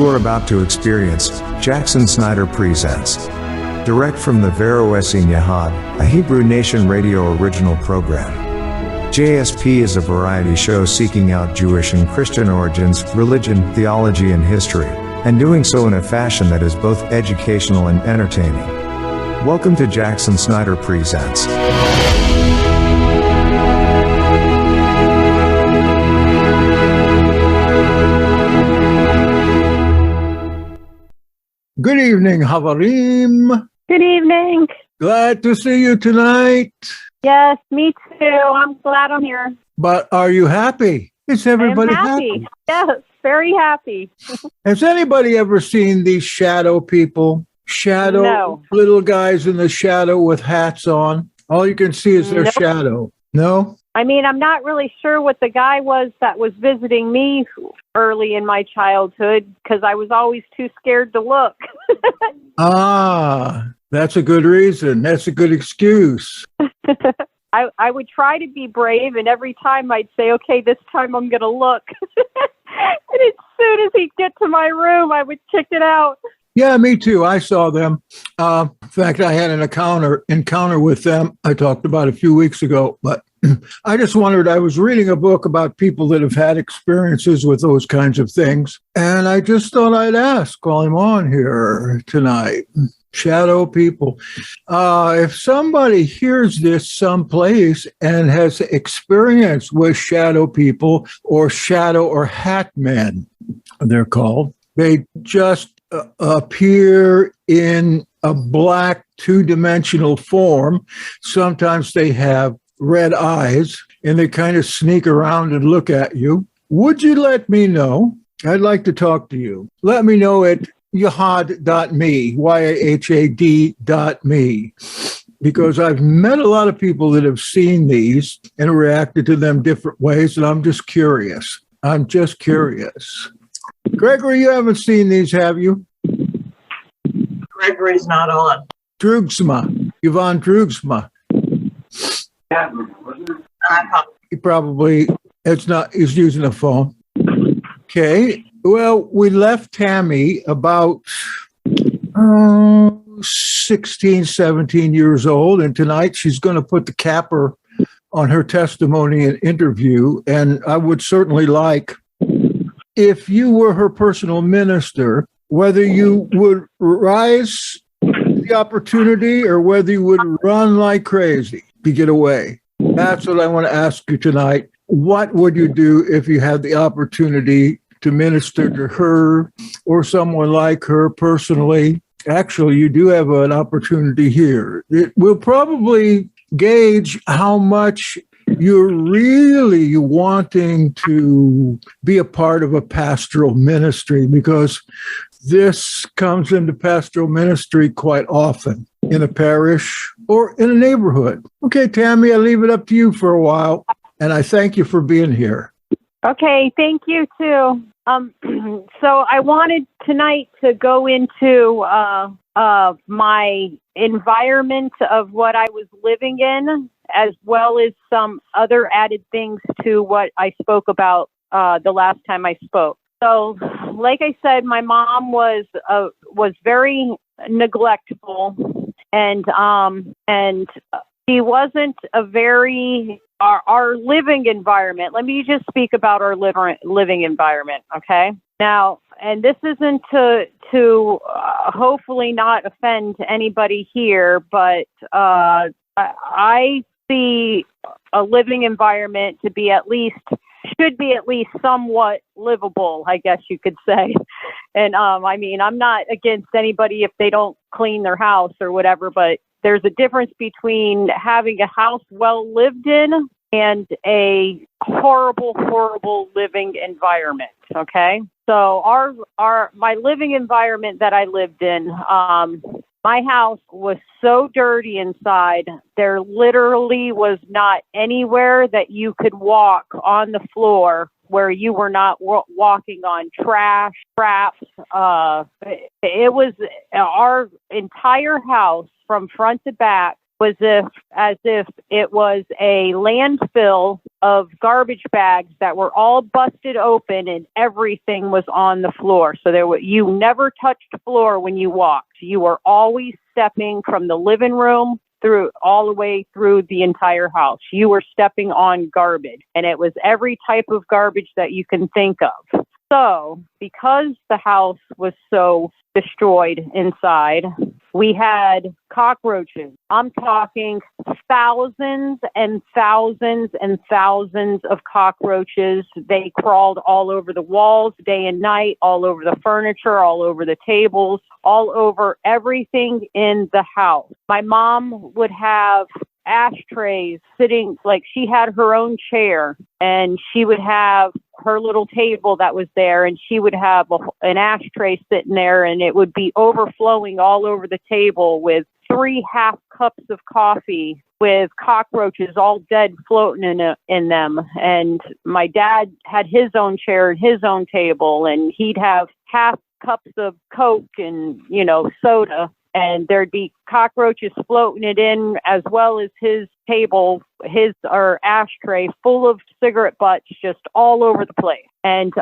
You're about to experience Jackson Snyder Presents. Direct from the Vero Essene Yahad, a Hebrew Nation radio original program. JSP is a variety show seeking out Jewish and Christian origins, religion, theology, and history, and doing so in a fashion that is both educational and entertaining. Welcome to Jackson Snyder Presents. Good evening, Havarim. Good evening. Glad to see you tonight. Yes, me too. I'm glad I'm here. But are you happy? Is everybody happy? Yes, very happy. Has anybody ever seen these shadow people? No. Little guys in the shadow with hats on. All you can see is their shadow. No? I mean, I'm not really sure what the guy was that was visiting me early in my childhood because I was always too scared to look. That's a good reason. That's a good excuse. I would try to be brave, and every time I'd say, okay, this time I'm going to look. And as soon as he'd get to my room, I would kick it out. Yeah, me too. I saw them. In fact, I had an encounter with them I talked about a few weeks ago, but I just wondered, I was reading a book about people that have had experiences with those kinds of things, and I just thought I'd ask while I'm on here tonight. Shadow people. If somebody hears this someplace and has experience with shadow people or shadow or hat men, they're called, they just appear in a black two-dimensional form. Sometimes they have red eyes, and they kind of sneak around and look at you. Would you let me know? I'd like to talk to you. Let me know at yahad.me, YAHAD.me, because I've met a lot of people that have seen these and reacted to them different ways, and I'm just curious. Gregory, you haven't seen these, have you? Gregory's not on. Drugsma, Yvonne Drugsma. He probably, he's using a phone. Okay. Well, we left Tammy about 16, 17 years old, and tonight she's going to put the capper on her testimony and interview, and I would certainly like, if you were her personal minister, whether you would rise to the opportunity or whether you would run like crazy to get away. That's what I want to ask you tonight. What would you do if you had the opportunity to minister to her or someone like her personally? Actually, you do have an opportunity here. It will probably gauge how much you're really wanting to be a part of a pastoral ministry, because this comes into pastoral ministry quite often in a parish or in a neighborhood. Okay, Tammy, I leave it up to you for a while, and I thank you for being here. Okay, thank you too. So I wanted tonight to go into my environment of what I was living in, as well as some other added things to what I spoke about the last time I spoke. So, like I said, my mom was very neglectful, and she wasn't a very our living environment. Let me just speak about our living environment, okay? Now, and this isn't to hopefully not offend anybody here, but I see a living environment to be should be at least somewhat livable, I guess you could say. And I mean, I'm not against anybody if they don't clean their house or whatever, but there's a difference between having a house well lived in and a horrible, horrible living environment. Okay. So my living environment that I lived in, my house was so dirty inside. There literally was not anywhere that you could walk on the floor where you were not walking on trash, scraps. It was our entire house from front to back was as if it was a landfill of garbage bags that were all busted open and everything was on the floor. So you never touched the floor when you walked. You were always stepping from the living room through all the way through the entire house. You were stepping on garbage, and it was every type of garbage that you can think of. So because the house was so destroyed inside, we had cockroaches. I'm talking thousands and thousands and thousands of cockroaches. They crawled all over the walls day and night, all over the furniture, all over the tables, all over everything in the house. My mom would have ashtrays sitting, like she had her own chair, and she would have her little table that was there, and she would have an ashtray sitting there, and it would be overflowing all over the table with 3 half cups of coffee with cockroaches all dead floating in them. And my dad had his own chair and his own table, and he'd have half cups of Coke and, soda. And there'd be cockroaches floating it in, as well as his table, or ashtray full of cigarette butts just all over the place. And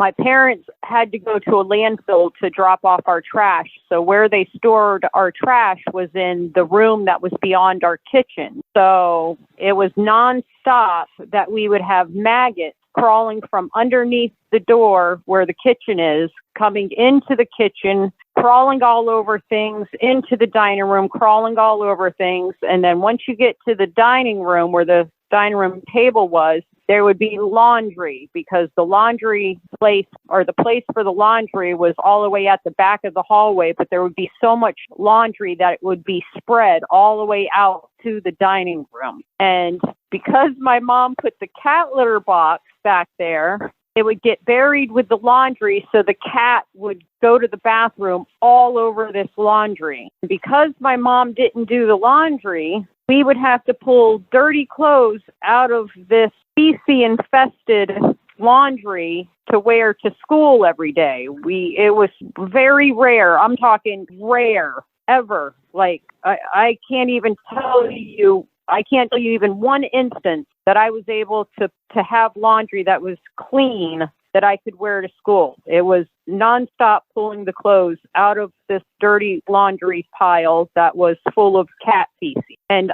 my parents had to go to a landfill to drop off our trash. So where they stored our trash was in the room that was beyond our kitchen. So it was nonstop that we would have maggots crawling from underneath the door where the kitchen is, coming into the kitchen, crawling all over things, into the dining room, crawling all over things. And then once you get to the dining room where the dining room table was, there would be laundry, because the laundry place, or the place for the laundry, was all the way at the back of the hallway, but there would be so much laundry that it would be spread all the way out to the dining room. And because my mom put the cat litter box back there, it would get buried with the laundry, so the cat would go to the bathroom all over this laundry. Because my mom didn't do the laundry, we would have to pull dirty clothes out of this feces-infested laundry to wear to school every day. It was very rare. I'm talking rare ever. Like, I can't tell you even one instance that I was able to have laundry that was clean that I could wear to school. It was nonstop pulling the clothes out of this dirty laundry pile that was full of cat feces. And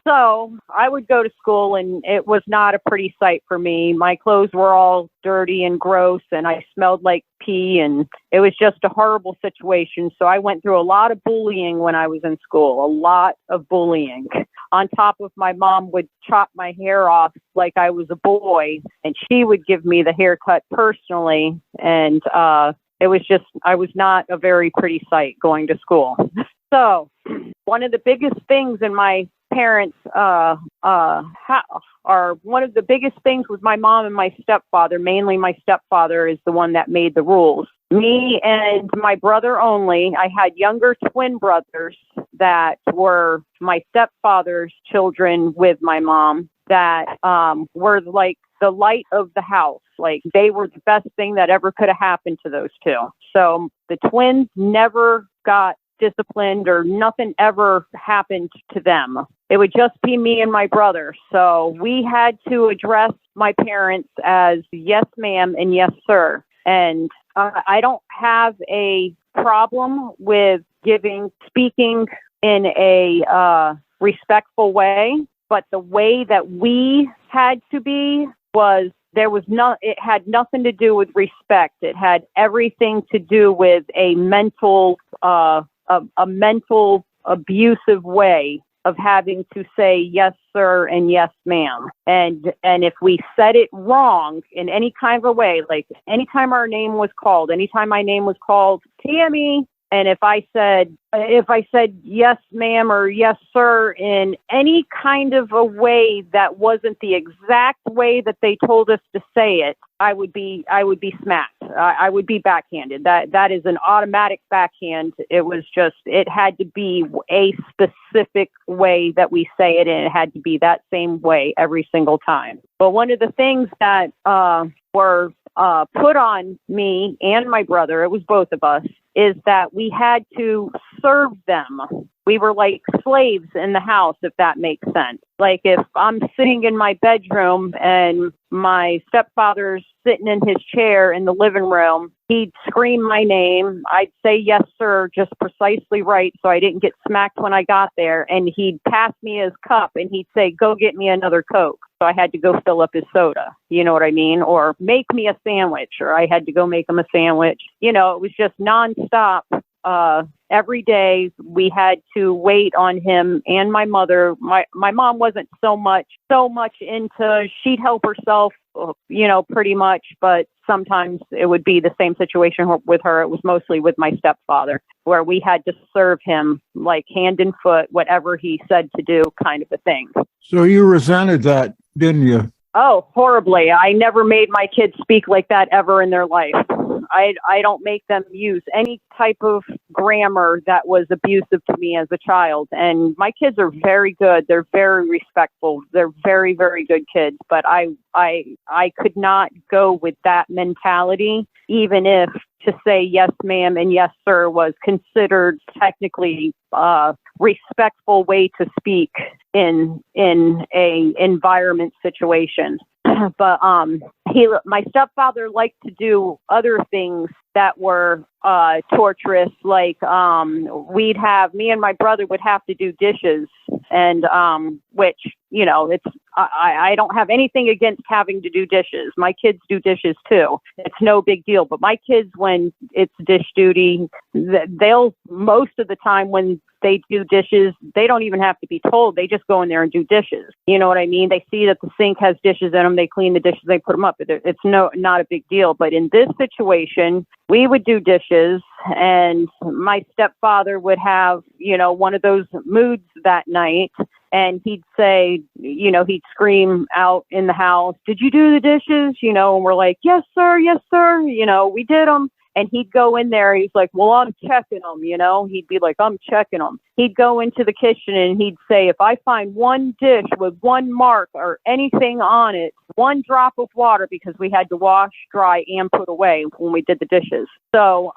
so I would go to school, and it was not a pretty sight for me. My clothes were all dirty and gross, and I smelled like pee, and it was just a horrible situation. So I went through a lot of bullying when I was in school, a lot of bullying. On top of, my mom would chop my hair off like I was a boy, and she would give me the haircut personally. And it was just, I was not a very pretty sight going to school. So one of the biggest things in my parents, one of the biggest things with my mom and my stepfather, mainly my stepfather is the one that made the rules. Me and my brother only. I had younger twin brothers that were my stepfather's children with my mom that were like the light of the house. Like, they were the best thing that ever could have happened to those two. So the twins never got disciplined, or nothing ever happened to them. It would just be me and my brother. So we had to address my parents as yes, ma'am, and yes, sir. And I don't have a problem with speaking in a respectful way, but the way that we had to be was, it had nothing to do with respect. It had everything to do with a mental abusive way of having to say yes, sir, and yes, ma'am. And if we said it wrong in any kind of a way, like anytime our name was called, anytime my name was called Tammy, and if I said yes, ma'am, or yes, sir, in any kind of a way that wasn't the exact way that they told us to say it, I would be smacked. I would be backhanded. That is an automatic backhand. It had to be a specific way that we say it, and it had to be that same way every single time. But one of the things that were put on me and my brother, it was both of us, is that we had to serve them. we were like slaves in the house, if that makes sense. Like if I'm sitting in my bedroom and my stepfather's sitting in his chair in the living room, he'd scream my name. I'd say, yes, sir, just precisely right, so I didn't get smacked when I got there. And he'd pass me his cup and he'd say, go get me another Coke. So I had to go fill up his soda. You know what I mean? Or make me a sandwich, or I had to go make him a sandwich. You know, it was just nonstop. Every day we had to wait on him and my mother. My mom wasn't so much into, she'd help herself, you know, pretty much, but sometimes it would be the same situation with her. It was mostly with my stepfather, where we had to serve him like hand and foot, whatever he said to do, kind of a thing. So you resented that, didn't you? Oh, horribly. I never made my kids speak like that ever in their life. I don't make them use any type of grammar that was abusive to me as a child. And my kids are very good. They're very respectful. They're very, very good kids. But I could not go with that mentality, even if to say yes, ma'am, and yes, sir was considered technically respectful way to speak in a environment situation. But my stepfather liked to do other things that were torturous, like me and my brother would have to do dishes, and which, you know, I don't have anything against having to do dishes. My kids do dishes too. It's no big deal. But my kids, when it's dish duty, they'll, most of the time when they do dishes, they don't even have to be told. They just go in there and do dishes. You know what I mean? They see that the sink has dishes in them. They clean the dishes. They put them up. It's not a big deal. But in this situation, we would do dishes, and my stepfather would have, you know, one of those moods that night. And he'd say, you know, he'd scream out in the house, did you do the dishes? You know, and we're like, yes, sir. Yes, sir. You know, we did them. And he'd go in there. He's like, well, I'm checking them, you know. He'd be like, I'm checking them. He'd go into the kitchen and he'd say, if I find one dish with one mark or anything on it, one drop of water, because we had to wash, dry, and put away when we did the dishes. So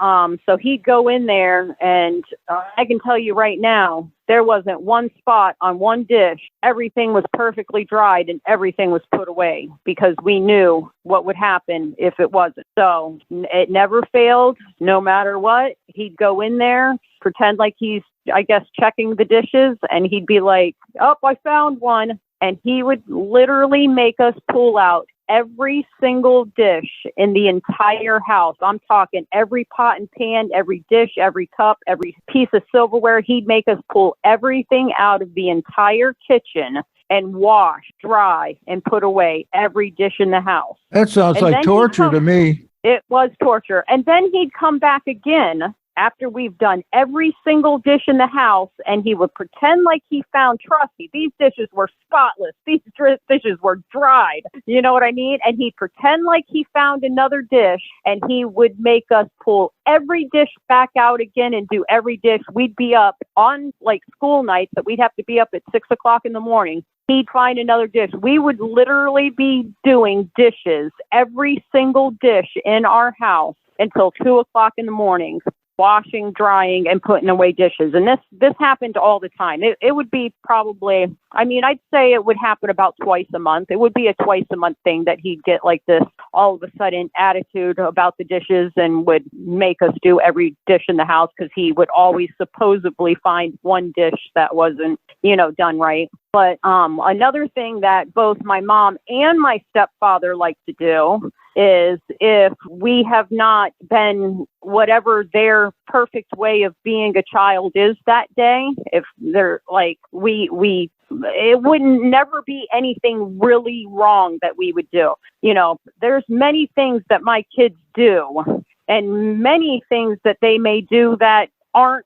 he'd go in there, and I can tell you right now, there wasn't one spot on one dish. Everything was perfectly dried and everything was put away, because we knew what would happen if it wasn't. So it never failed, no matter what. He'd go in there, pretend like he's, I guess, checking the dishes, and he'd be like, oh, I found one. And he would literally make us pull out every single dish in the entire house. I'm talking every pot and pan, every dish, every cup, every piece of silverware. He'd make us pull everything out of the entire kitchen and wash, dry, and put away every dish in the house. That sounds like torture to me. It was torture. And then he'd come back again after we've done every single dish in the house, and he would pretend like he found, trust me, these dishes were spotless. These dishes were dried. You know what I mean? And he'd pretend like he found another dish, and he would make us pull every dish back out again and do every dish. We'd be up on like school nights that we'd have to be up at 6 o'clock in the morning. He'd find another dish. We would literally be doing dishes, every single dish in our house, until 2 o'clock in the morning, washing, drying, and putting away dishes. And this happened all the time. It would be probably, I mean, I'd say it would happen about twice a month. It would be a twice a month thing that he'd get like this all of a sudden attitude about the dishes and would make us do every dish in the house, because he would always supposedly find one dish that wasn't, you know, done right. But another thing that both my mom and my stepfather like to do is, if we have not been whatever their perfect way of being a child is that day, if they're like, it wouldn't never be anything really wrong that we would do. You know, there's many things that my kids do, and many things that they may do that aren't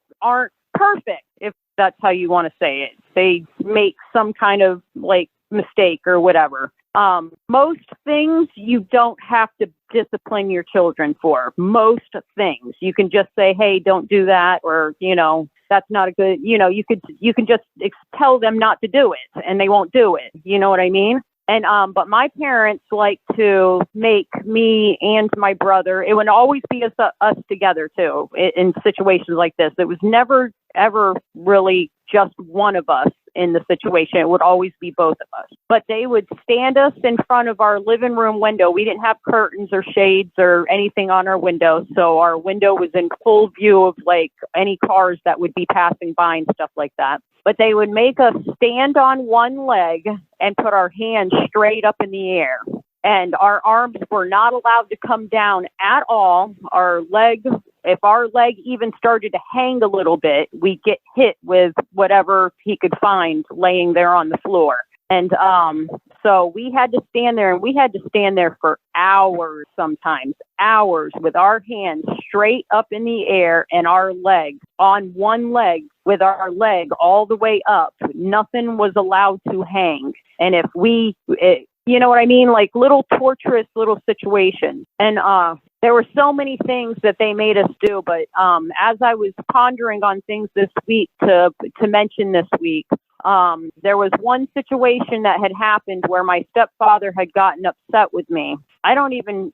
perfect, if that's how you want to say it. They make some kind of like mistake or whatever. Most things you don't have to discipline your children for. Most things you can just say, hey, don't do that, or, you know, that's not a good, you know, you can just tell them not to do it and they won't do it. You know what I mean? But my parents like to make me and my brother, it would always be us together too in situations like this. It was never, ever really just one of us in the situation. It would always be both of us. But they would stand us in front of our living room window. We didn't have curtains or shades or anything on our window. So our window was in full view of like any cars that would be passing by and stuff like that. But they would make us stand on one leg and put our hands straight up in the air. And our arms were not allowed to come down at all. If our leg even started to hang a little bit, we'd get hit with whatever he could find laying there on the floor. And so we had to stand there, and we had to stand there for hours, sometimes hours, with our hands straight up in the air and our leg on one leg with our leg all the way up. Nothing was allowed to hang. And if you know what I mean? Like little torturous little situations. And there were so many things that they made us do. But as I was pondering on things this week to mention this week, there was one situation that had happened where my stepfather had gotten upset with me. I don't even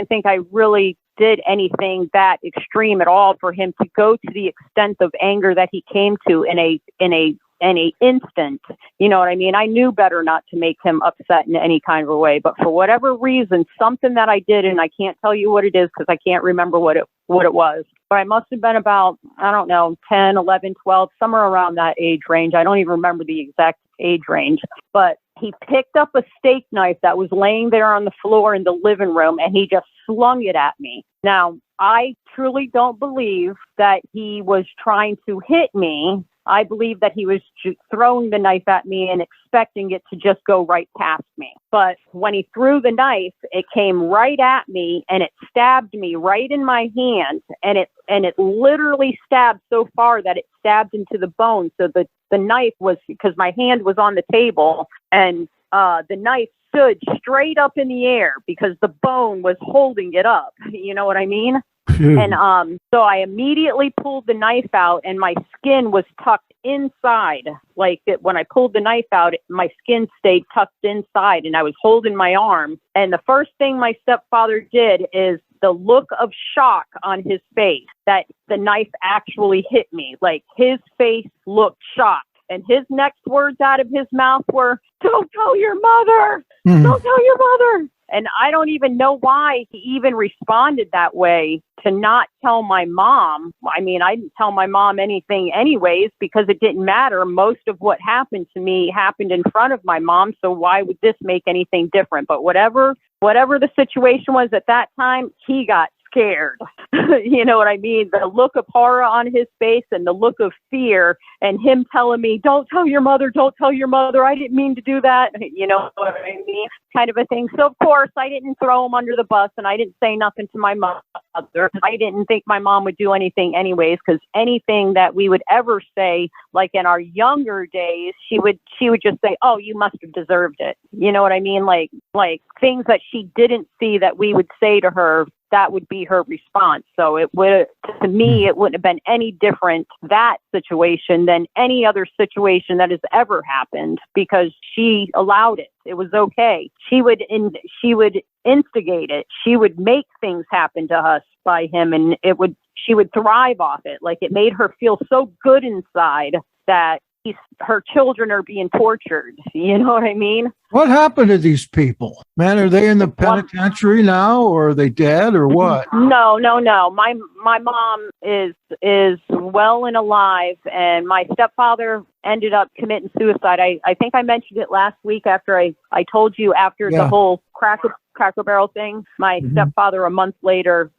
think I really did anything that extreme at all for him to go to the extent of anger that he came to in a instant. You know what I mean? I knew better not to make him upset in any kind of a way, but for whatever reason, something that I did, and I can't tell you what it is because I can't remember what it was, but I must have been about, I don't know, 10, 11, 12, somewhere around that age range. I don't even remember the exact age range, but he picked up a steak knife that was laying there on the floor in the living room, and he just slung it at me. Now, I truly don't believe that he was trying to hit me. I believe that he was throwing the knife at me and expecting it to just go right past me. But when he threw the knife, it came right at me and it stabbed me right in my hand. And it literally stabbed so far that it stabbed into the bone. So the knife was, because my hand was on the table, and the knife stood straight up in the air because the bone was holding it up. You know what I mean? And so I immediately pulled the knife out, and my skin was tucked inside. When I pulled the knife out, my skin stayed tucked inside, and I was holding my arm. And the first thing my stepfather did is the look of shock on his face that the knife actually hit me. Like, his face looked shocked. And his next words out of his mouth were, "Don't tell your mother! Don't tell your mother!" And I don't even know why he even responded that way, to not tell my mom. I mean, I didn't tell my mom anything anyways, because it didn't matter. Most of what happened to me happened in front of my mom. So why would this make anything different? But whatever the situation was at that time, he got scared. You know what I mean? The look of horror on his face and the look of fear, and him telling me, "Don't tell your mother, don't tell your mother. I didn't mean to do that." You know what I mean? Kind of a thing. So of course I didn't throw him under the bus, and I didn't say nothing to my mother. I didn't think my mom would do anything anyways, because anything that we would ever say, like in our younger days, she would just say, "Oh, you must have deserved it." You know what I mean? Like things that she didn't see that we would say to her, that would be her response. So it wouldn't have been any different, that situation, than any other situation that has ever happened, because she allowed it. It was okay. She would instigate it. She would make things happen to us by him, and she would thrive off it. Like, it made her feel so good inside that her children are being tortured. You know what I mean? What happened to these people? Man, are they in the penitentiary now, or are they dead, or what? No. My mom is well and alive, and my stepfather ended up committing suicide. I think I mentioned it last week after I told you after the whole Cracker Barrel thing. My stepfather, a month later,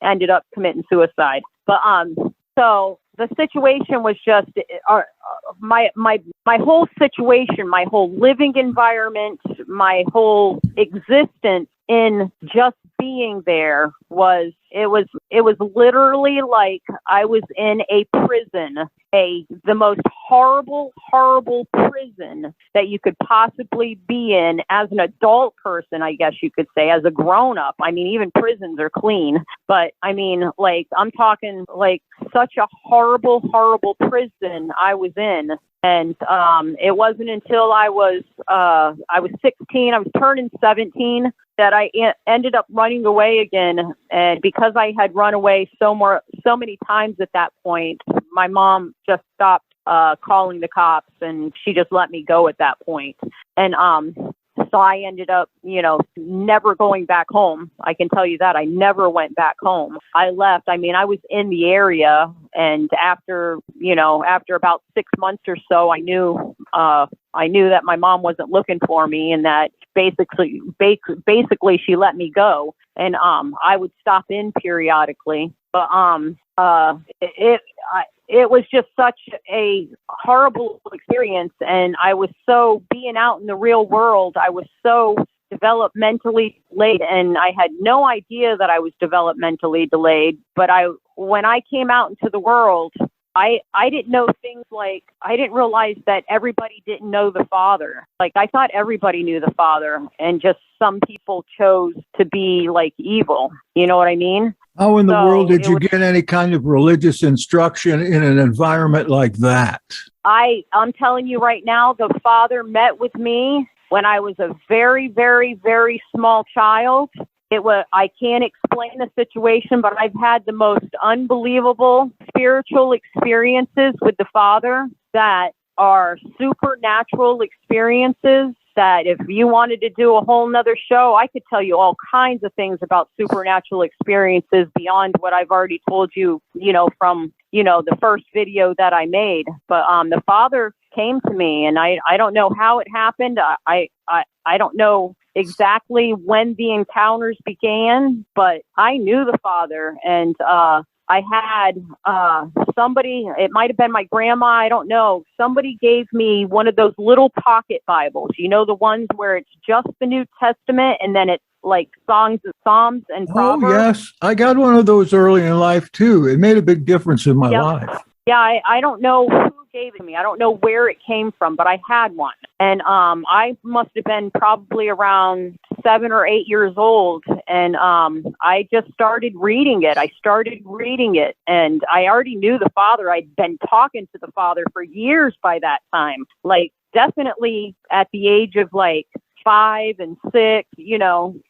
ended up committing suicide. But so the situation was just my whole situation, my whole living environment, my whole existence in just being there was literally like I was in a prison, the most horrible prison that you could possibly be in as an adult person, I guess you could say, as a grown up. I mean, even prisons are clean, but I mean, like, I'm talking like such a horrible, horrible prison I was in. And it wasn't until I was 16, I was turning 17, that I ended up running away again. And because I had run away so many times at that point, my mom just stopped calling the cops, and she just let me go at that point. And so I ended up, never going back home. I can tell you that. I never went back home. I left. I mean, I was in the area, and after about 6 months or so, I knew that my mom wasn't looking for me, and that basically she let me go. And I would stop in periodically, but it was just such a horrible experience. And I was so, being out in the real world, I was so developmentally delayed, and I had no idea that I was developmentally delayed. But when I came out into the world, I didn't know things like, I didn't realize that everybody didn't know the Father. Like, I thought everybody knew the Father, and just some people chose to be like evil. You know what I mean? How in the world did you get any kind of religious instruction in an environment like that? I'm telling you right now, the Father met with me when I was a very, very, very small child. I can't explain the situation, but I've had the most unbelievable spiritual experiences with the Father that are supernatural experiences, that if you wanted to do a whole nother show, I could tell you all kinds of things about supernatural experiences beyond what I've already told you, from, the first video that I made. But the Father came to me, and I don't know how it happened. I don't know exactly when the encounters began, but I knew the Father, and I had somebody, it might have been my grandma, I don't know. Somebody gave me one of those little pocket Bibles, the ones where it's just the New Testament, and then it's like Psalms and Proverbs. Oh, yes. I got one of those early in life, too. It made a big difference in my life. Yeah, I don't know who gave it to me. I don't know where it came from, but I had one. And I must have been probably around 7 or 8 years old. And I just started reading it. And I already knew the Father. I'd been talking to the Father for years by that time. Like, definitely at the age of 5 and 6,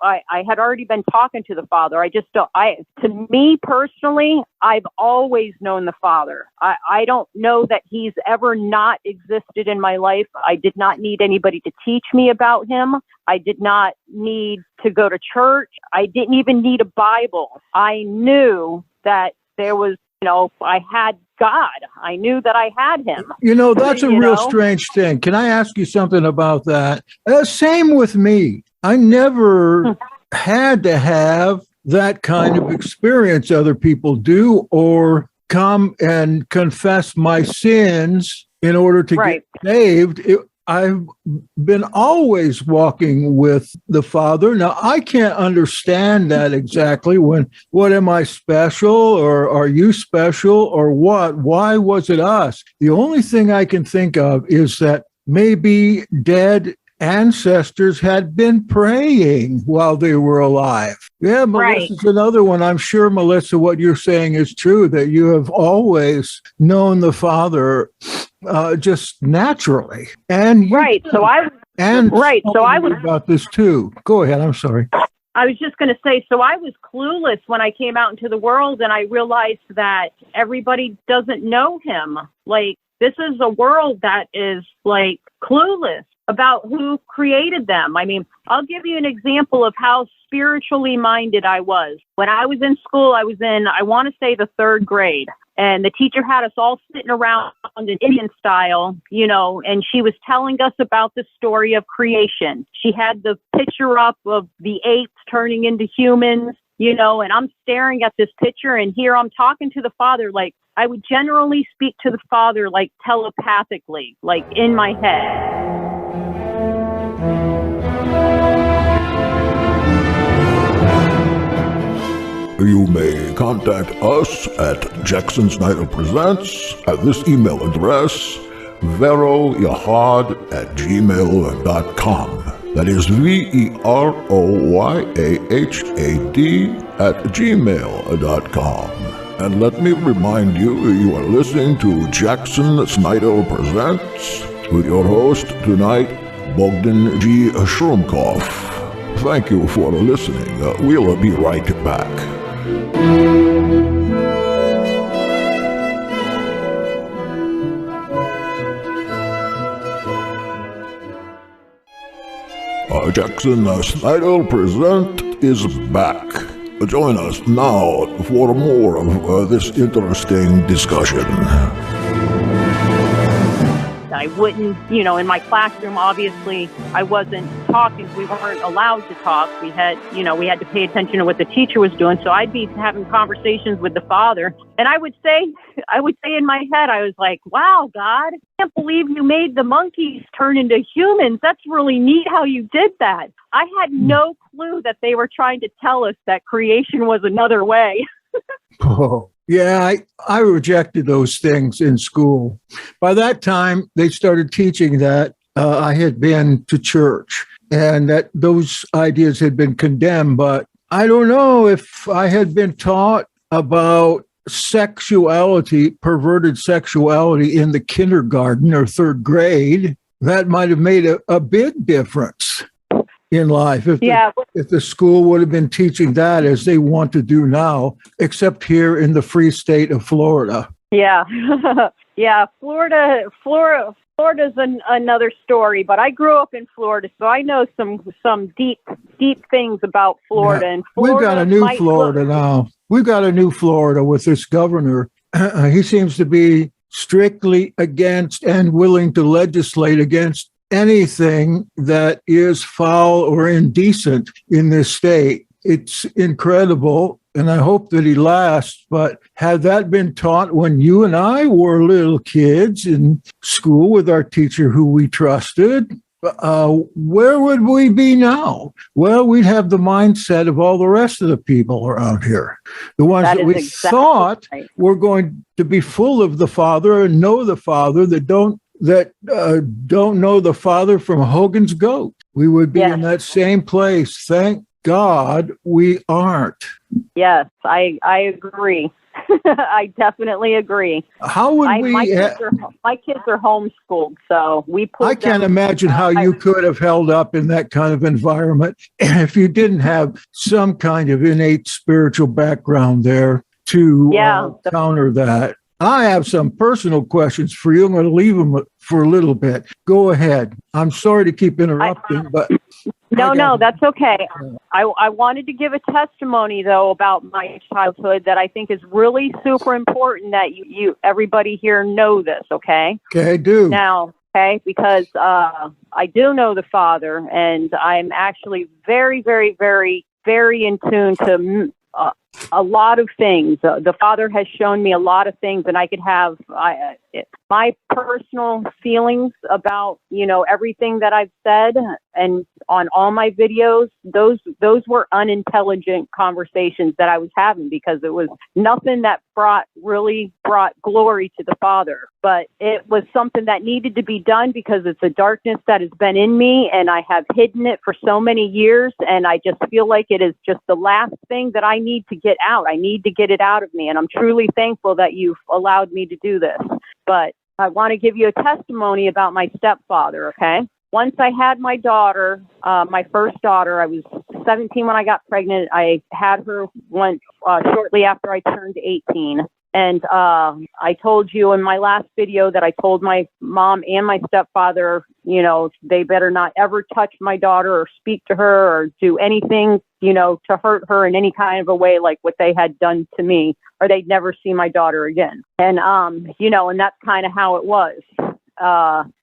I had already been talking to the Father. To me personally, I've always known the Father. I don't know that he's ever not existed in my life. I did not need anybody to teach me about him. I did not need to go to church. I didn't even need a Bible. I knew that there was, I had God. I knew that I had him. That's a real strange thing. Can I ask you something about that? Same with me. I never had to have that kind of experience other people do, or come and confess my sins in order to get saved. I've been always walking with the Father. Now, I can't understand that exactly. What am I special, or are you special, or what? Why was it us? The only thing I can think of is that maybe dead ancestors had been praying while they were alive. Yeah, Melissa's another one. I'm sure, Melissa, what you're saying is true, that you have always known the Father just naturally. And so I was about this too. Go ahead. I'm sorry. I was just going to say, so I was clueless when I came out into the world, and I realized that everybody doesn't know him. Like, this is a world that is clueless about who created them. I mean, I'll give you an example of how spiritually minded I was. When I was in school, I was in, I want to say, the 3rd grade. And the teacher had us all sitting around in Indian style, and she was telling us about the story of creation. She had the picture up of the apes turning into humans, and I'm staring at this picture, and here I'm talking to the Father. Like, I would generally speak to the Father, telepathically, in my head. You may contact us at Jackson Snyder Presents at this email address, veroyahad@gmail.com. That is VEROYAHAD @gmail.com. And let me remind you, you are listening to Jackson Snyder Presents with your host tonight, Bogdan G. Schruumkoff. Thank you for listening. We'll be right back. Jackson Snyder Present is back. Join us now for more of this interesting discussion. I wouldn't, in my classroom, obviously, I wasn't talking. We weren't allowed to talk. We had to pay attention to what the teacher was doing. So I'd be having conversations with the father. And I would say in my head, I was like, wow, God, I can't believe you made the monkeys turn into humans. That's really neat how you did that. I had no clue that they were trying to tell us that creation was another way. Oh. Yeah, I rejected those things in school. By that time, they started teaching that I had been to church and that those ideas had been condemned. But I don't know if I had been taught about sexuality, perverted sexuality in the kindergarten or third grade. That might have made a big difference in life if the school would have been teaching that as they want to do now, except here in the free state of Florida. Yeah. Yeah. Florida's another story, but I grew up in Florida, so I know some deep things about Florida. Yeah. And Florida, we've got a new Florida now. We've got a new Florida with this governor. He seems to be strictly against and willing to legislate against anything that is foul or indecent in this state. It's incredible, and I hope that he lasts. But had that been taught when you and I were little kids in school with our teacher who we trusted, where would we be now? Well, we'd have the mindset of all the rest of the people around here. The ones that we thought were going to be full of the Father and know the Father that don't know the Father from Hogan's goat. We would be in that same place. Thank God we aren't. Yes, I agree. I definitely agree. How would we? My kids are homeschooled, so we put. I can't imagine how you could have held up in that kind of environment if you didn't have some kind of innate spiritual background there to counter that. I have some personal questions for you. I'm going to leave them for a little bit. Go ahead. I'm sorry to keep interrupting, but... No, that's okay. I wanted to give a testimony, though, about my childhood that I think is really super important that you everybody here know this, okay? Okay, I do. Now, okay, because I do know the Father, and I'm actually very, very, very, very in tune to... a lot of things. The Father has shown me a lot of things, and I could have my personal feelings about, everything that I've said and on all my videos. Those were unintelligent conversations that I was having because it was nothing that really brought glory to the Father. But it was something that needed to be done because it's a darkness that has been in me, and I have hidden it for so many years, and I just feel like it is just the last thing that I need to get out. I need to get it out of me, and I'm truly thankful that you've allowed me to do this. But I want to give you a testimony about my stepfather, okay? Once I had my daughter, my first daughter, I was 17 when I got pregnant. I had her shortly after I turned 18. And I told you in my last video that I told my mom and my stepfather, they better not ever touch my daughter or speak to her or do anything, to hurt her in any kind of a way like what they had done to me, or they'd never see my daughter again. And, and that's kind of how it was.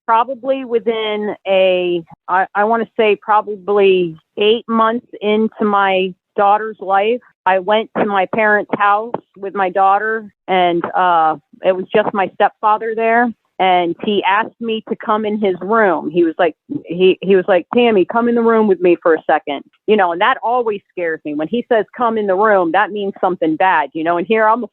Probably within I want to say probably 8 months into my daughter's life, I went to my parents' house with my daughter, and it was just my stepfather there. And he asked me to come in his room. He was like, Tammy, come in the room with me for a second. And that always scares me. When he says come in the room, that means something bad, and here I'm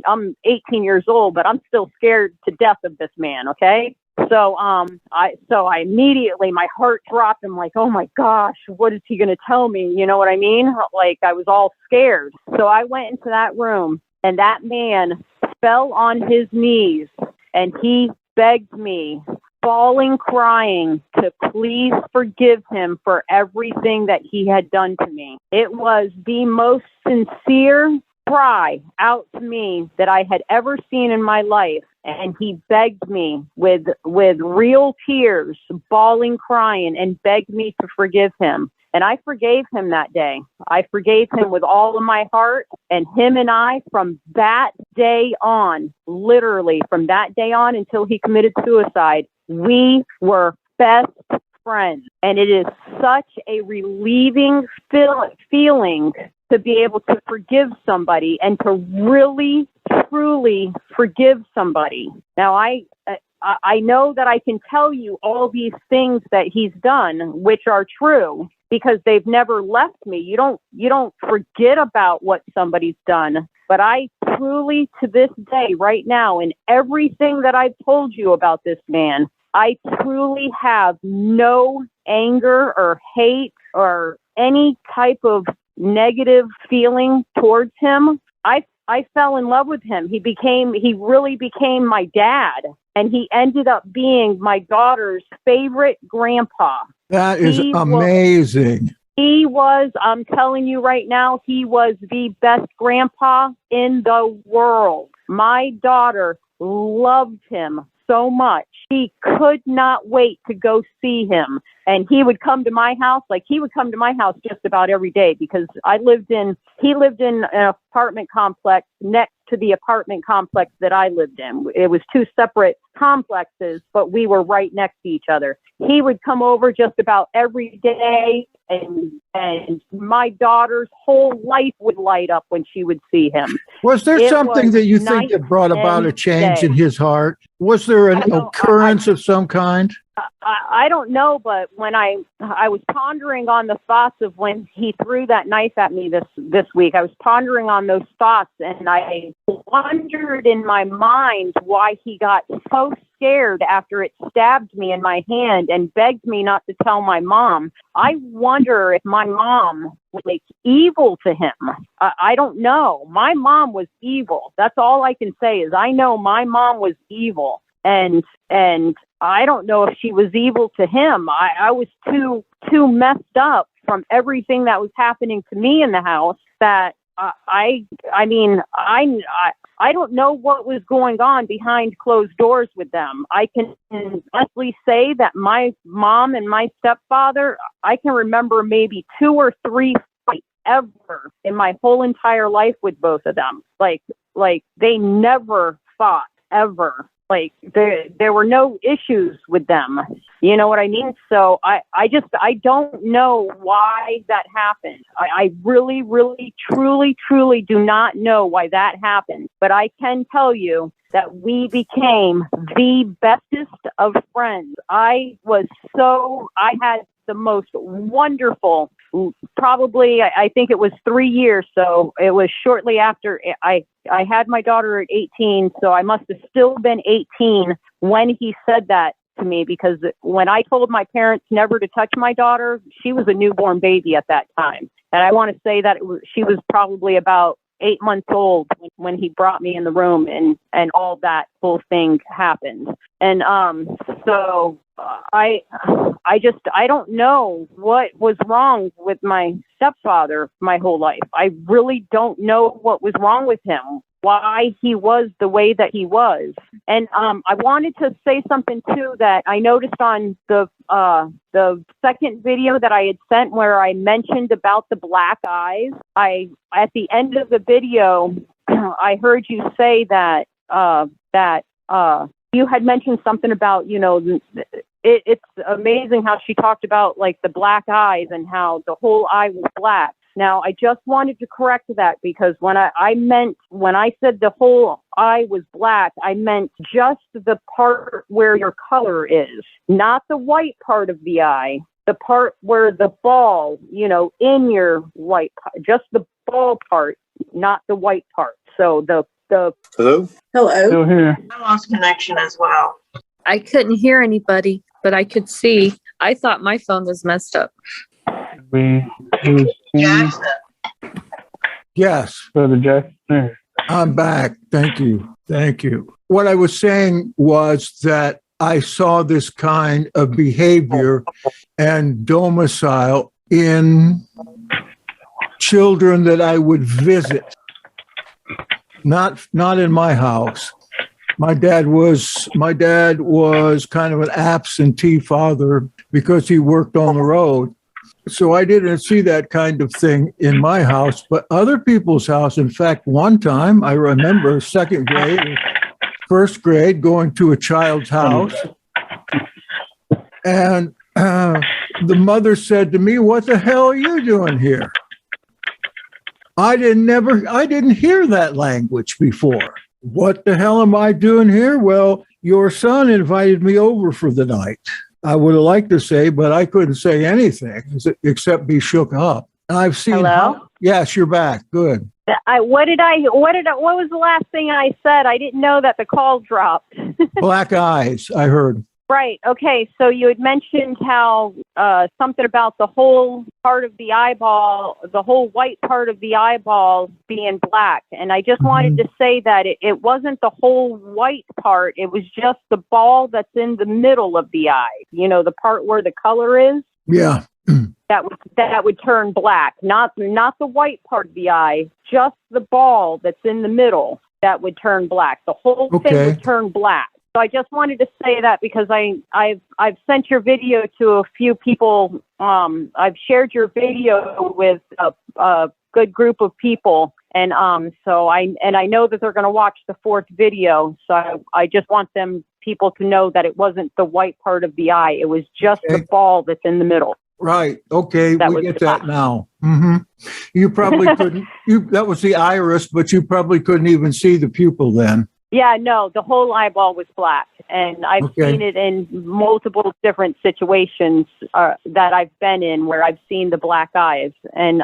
I'm 18 years old, but I'm still scared to death of this man. Okay. So I immediately, my heart dropped. I'm like, oh my gosh, what is he going to tell me? You know what I mean? Like, I was all scared. So I went into that room, And that man fell on his knees and he begged me, bawling, crying, to please forgive him for everything that he had done to me. It was the most sincere cry out to me that I had ever seen in my life. And he begged me with real tears, bawling, crying, and begged me to forgive him. And I forgave him that day. I forgave him with all of my heart. And him and I, from that day on, literally from that day on until he committed suicide, we were best friends. And it is such a relieving feeling to be able to forgive somebody and to really, truly forgive somebody. Now, I know that I can tell you all these things that he's done, which are true, because they've never left me. You don't forget about what somebody's done. But I truly, to this day, right now, in everything that I've told you about this man, I truly have no anger or hate or any type of negative feeling towards him. I fell in love with him. He really became my dad, and he ended up being my daughter's favorite grandpa. That is amazing. He was, I'm telling you right now, he was the best grandpa in the world. My daughter loved him so much. He could not wait to go see him. And he would come to my house, just about every day, because he lived in an apartment complex next to the apartment complex that I lived in. It was two separate complexes, but we were right next to each other. He would come over just about every day, and my daughter's whole life would light up when she would see him. Was there something that you think that brought about a change in his heart? Was there an occurrence of some kind? I don't know, but when I was pondering on the thoughts of when he threw that knife at me this week, I was pondering on those thoughts, and I wondered in my mind why he got so scared after it stabbed me in my hand and begged me not to tell my mom. I wonder if my mom was like evil to him. I don't know. My mom was evil. That's all I can say is I know my mom was evil. And I don't know if she was evil to him. I was too messed up from everything that was happening to me in the house that I don't know what was going on behind closed doors with them. I can honestly say that my mom and my stepfather, I can remember maybe 2 or 3 fights ever in my whole entire life with both of them. Like they never fought ever. Like there were no issues with them. You know what I mean? So I don't know why that happened. I really, really, truly, truly do not know why that happened. But I can tell you that we became the bestest of friends. I had the most wonderful, probably, I think it was 3 years. So it was shortly after I had my daughter at 18. So I must have still been 18 when he said that to me, because when I told my parents never to touch my daughter, she was a newborn baby at that time. And I want to say that she was probably about 8 months old when he brought me in the room and all that whole thing happened. And so I don't know what was wrong with my stepfather my whole life. I really don't know what was wrong with him, why he was the way that he was. And I wanted to say something too that I noticed on the second video that I had sent where I mentioned about the black eyes. At the end of the video, I heard you say that you had mentioned something about, it's amazing how she talked about like the black eyes and how the whole eye was black. Now, I just wanted to correct that, because when I said the whole eye was black, I meant just the part where your color is, not the white part of the eye, the part where the ball, in your white, just the ball part, not the white part. So the Hello? Still here. I lost connection as well. I couldn't hear anybody, but I could see. I thought my phone was messed up. We Jackson. Yes. Brother Jackson. There. I'm back. Thank you. Thank you. What I was saying was that I saw this kind of behavior and domicile in children that I would visit, not in my house. My dad was kind of an absentee father because he worked on the road. So I didn't see that kind of thing in my house, but other people's house. In fact, one time I remember second grade, first grade, going to a child's house, and the mother said to me, "What the hell are you doing here?" I didn't hear that language before. What the hell am I doing here? Well, your son invited me over for the night. I would have liked to say, but I couldn't say anything except be shook up. I've seen. Hello? Yes, you're back. Good. What was the last thing I said? I didn't know that the call dropped. Black eyes, I heard. Right. Okay. So you had mentioned how something about the whole part of the eyeball, the whole white part of the eyeball being black. And I just wanted to say that it wasn't the whole white part. It was just the ball that's in the middle of the eye. You know, the part where the color is. Yeah. That would turn black. Not the white part of the eye, just the ball that's in the middle that would turn black. The whole thing would turn black. So I just wanted to say that because I've sent your video to a few people. I've shared your video with a good group of people, and so I know that they're going to watch the fourth video. So I just want people to know that it wasn't the white part of the eye. It was just the ball that's in the middle. Right. Okay. We get that now. Mm-hmm. You probably couldn't. That was the iris, but you probably couldn't even see the pupil then. Yeah, no, the whole eyeball was black, and I've seen it in multiple different situations that I've been in where I've seen the black eyes, and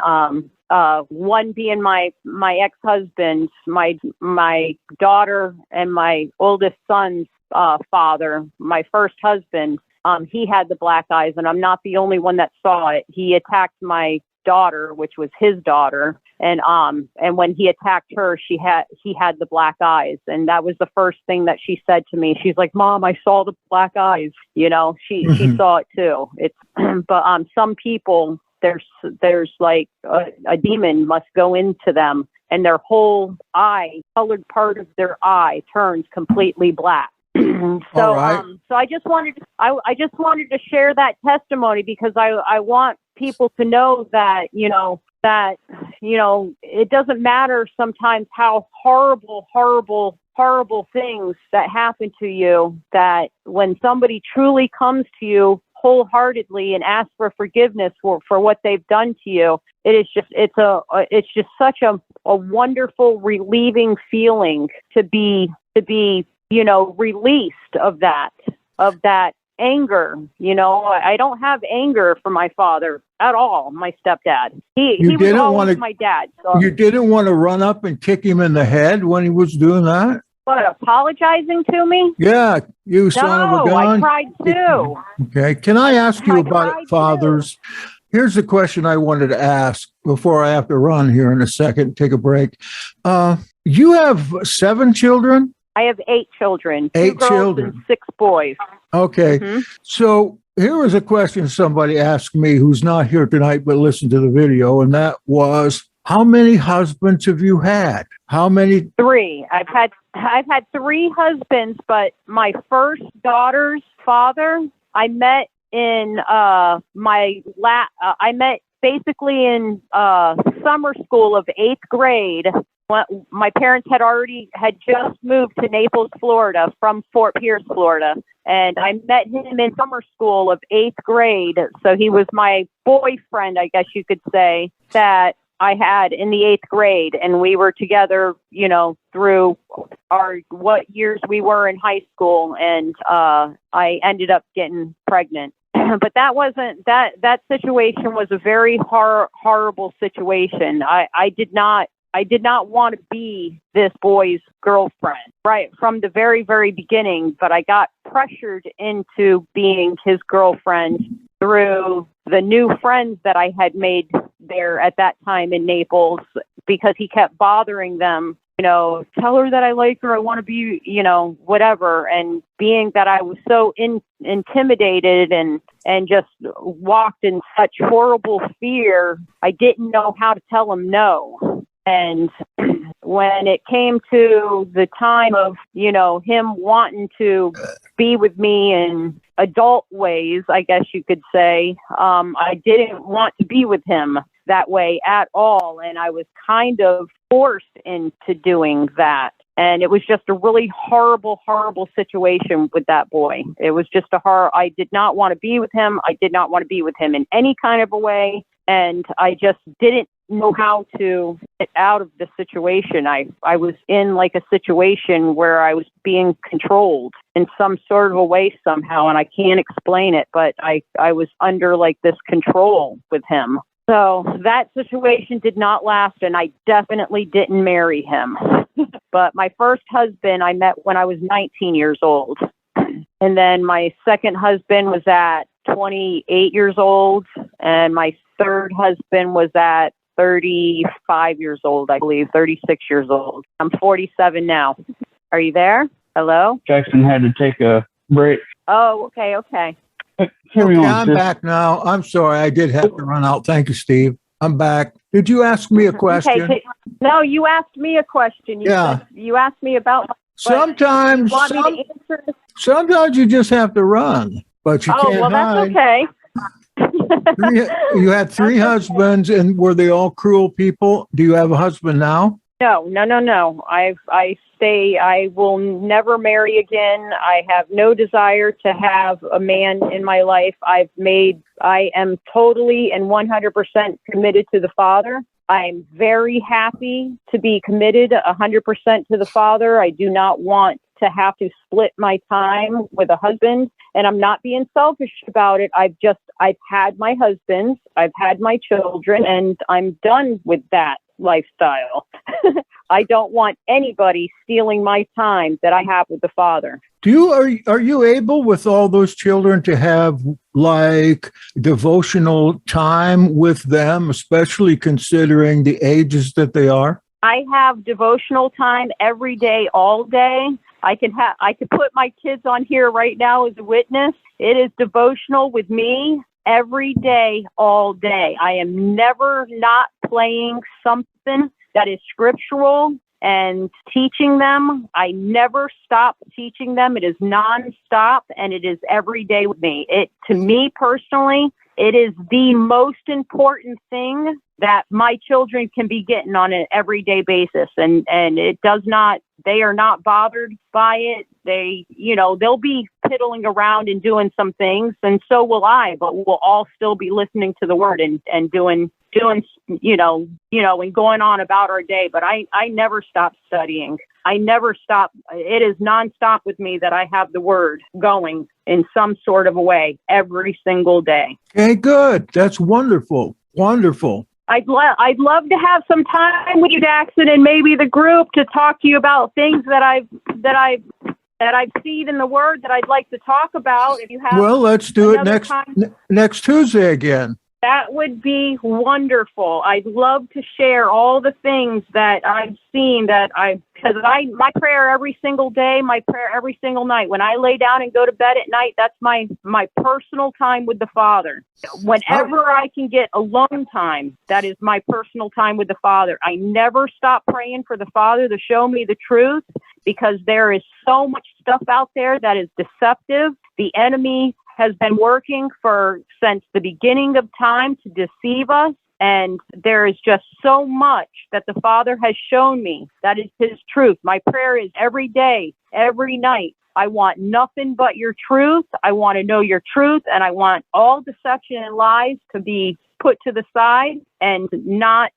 one being my ex-husband, my daughter, and my oldest son's father, my first husband. He had the black eyes, and I'm not the only one that saw it. He attacked my daughter, which was his daughter, and when he attacked her, he had the black eyes, and that was the first thing that she said to me. She's like, "Mom, I saw the black eyes." You know, she saw it too. It's but some people, there's like a demon must go into them, and their whole eye, colored part of their eye, turns completely black. So I just wanted to share that testimony because I want people to know that it doesn't matter sometimes how horrible things that happen to you, that when somebody truly comes to you wholeheartedly and asks for forgiveness for what they've done to you, it's just such a wonderful, relieving feeling to be released of that anger. I don't have anger for my father at all. My stepdad. He was always my dad. So. You didn't want to run up and kick him in the head when he was doing that? What, apologizing to me? Yeah, you son of a gun. I tried too. Okay. Can I ask you about fathers? Here's the question I wanted to ask before I have to run here in a second, take a break. You have 7 children? I have 8 children. 8 girls children. And 6 boys. Okay. Mm-hmm. So here was a question somebody asked me who's not here tonight but listened to the video, and that was, how many husbands have you had? How many? 3. I've had 3 husbands, but my first daughter's father, I met in I met basically in summer school of 8th grade. My parents had just moved to Naples, Florida from Fort Pierce, Florida. And I met him in summer school of 8th grade. So he was my boyfriend, I guess you could say, that I had in the 8th grade. And we were together, through what years we were in high school. And I ended up getting pregnant. But that situation was a very horrible situation. I did not want to be this boy's girlfriend right from the very, very beginning, but I got pressured into being his girlfriend through the new friends that I had made there at that time in Naples, because he kept bothering them tell her that I like her, I want to be, whatever. And being that I was so intimidated and just walked in such horrible fear, I didn't know how to tell him no. And when it came to the time of, him wanting to be with me in adult ways, I guess you could say, I didn't want to be with him that way at all. And I was kind of forced into doing that. And it was just a really horrible, horrible situation with that boy. It was just I did not want to be with him. I did not want to be with him in any kind of a way. And I just didn't know how to get out of the situation. I was in like a situation where I was being controlled in some sort of a way somehow, and I can't explain it, but I was under like this control with him. So that situation did not last, and I definitely didn't marry him. But my first husband I met when I was 19 years old. And then my second husband was at 28 years old, and my third husband was at 35 years old, I believe, 36 years old. I'm 47 now. Are you there? Hello? Jackson had to take a break. Oh, okay. Okay, I'm back now. I'm sorry, I did have to run out. Thank you, Steve. I'm back. Did you ask me a question? Okay. No, you asked me a question. You asked me about sometimes you just have to run, but you can't hide. That's okay. You had three husbands, and were they all cruel people? Do you have a husband now? No. I will never marry again. I have no desire to have a man in my life. I am totally and 100% committed to the Father. I'm very happy to be committed 100% to the Father. I do not want to have to split my time with a husband, and I'm not being selfish about it. I've had my husband, I've had my children, and I'm done with that lifestyle. I don't want anybody stealing my time that I have with the Father. Are you able with all those children to have like devotional time with them, especially considering the ages that they are? I have devotional time every day, all day. I could put my kids on here right now as a witness. It is devotional with me every day, all day. I am never not playing something that is scriptural and teaching them. I never stop teaching them. It is nonstop, and it is every day with me. To me personally, it is the most important thing that my children can be getting on an everyday basis. And they are not bothered by it. They'll be piddling around and doing some things, and so will I, but we'll all still be listening to the word and doing, and going on about our day. But I never stop studying. I never stop. It is nonstop with me that I have the word going in some sort of a way every single day. Okay, good. That's wonderful. Wonderful. I'd love to have some time with you, Jackson, and maybe the group to talk to you about things that I've seen in the Word that I'd like to talk about. If you have, well, let's do it next Tuesday again. That would be wonderful. I'd love to share all the things that I've seen because my prayer every single day, my prayer every single night. When I lay down and go to bed at night, that's my personal time with the Father. Whenever I can get alone time, that is my personal time with the Father. I never stop praying for the Father to show me the truth, because there is so much stuff out there that is deceptive. The enemy has been working since the beginning of time to deceive us. And there is just so much that the Father has shown me that is His truth. My prayer is every day, every night, I want nothing but your truth. I want to know your truth, and I want all deception and lies to be put to the side and not.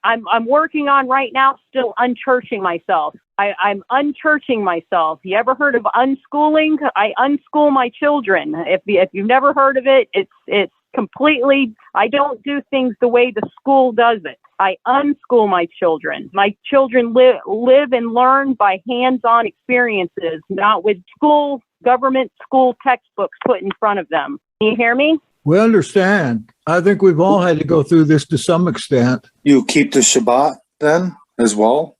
I'm working on right now still unchurching myself. I'm unchurching myself. You ever heard of unschooling? I unschool my children. If you've never heard of it, it's completely, I don't do things the way the school does it. I unschool my children. My children live and learn by hands-on experiences, not with government school textbooks put in front of them. Can you hear me? We understand. I think we've all had to go through this to some extent. You keep the Shabbat then as well?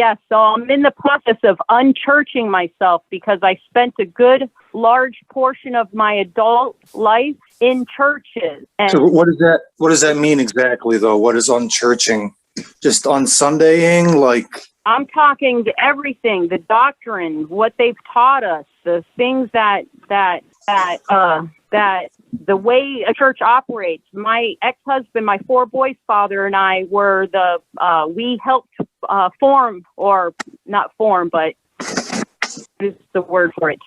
Yes, so I'm in the process of unchurching myself because I spent a good large portion of my adult life in churches. And So what does that mean exactly, though? What is unchurching? Just on Sundaying, like? I'm talking everything, the doctrine, what they've taught us, the things that the way a church operates. My ex-husband, my 4 boys' father, and I were we helped form, or not form, but is the word for it.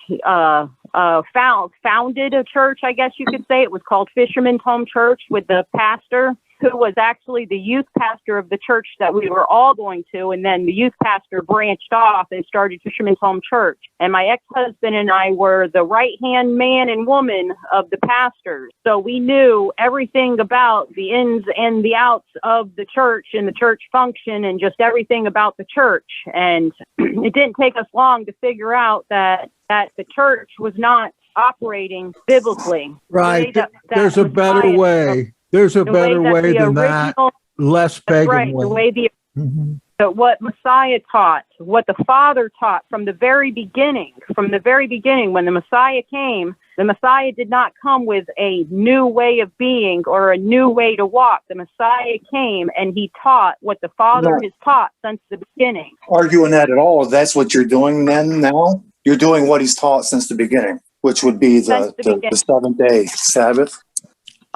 Founded a church, I guess you could say. It was called Fisherman's Home Church, with the pastor who was actually the youth pastor of the church that we were all going to. And then the youth pastor branched off and started Fisherman's Home Church. And my ex-husband and I were the right-hand man and woman of the pastors. So we knew everything about the ins and the outs of the church and the church function and just everything about the church. And it didn't take us long to figure out that the church was not operating biblically. Right. There's a better way. There's a better way than that. Less pagan way. The way what Messiah taught, what the Father taught from the very beginning. From the very beginning, when the Messiah came, the Messiah did not come with a new way of being or a new way to walk. The Messiah came and he taught what the Father has taught since the beginning. Arguing that at all, that's what you're doing then now? You're doing what he's taught since the beginning, which would be the 7-day Sabbath?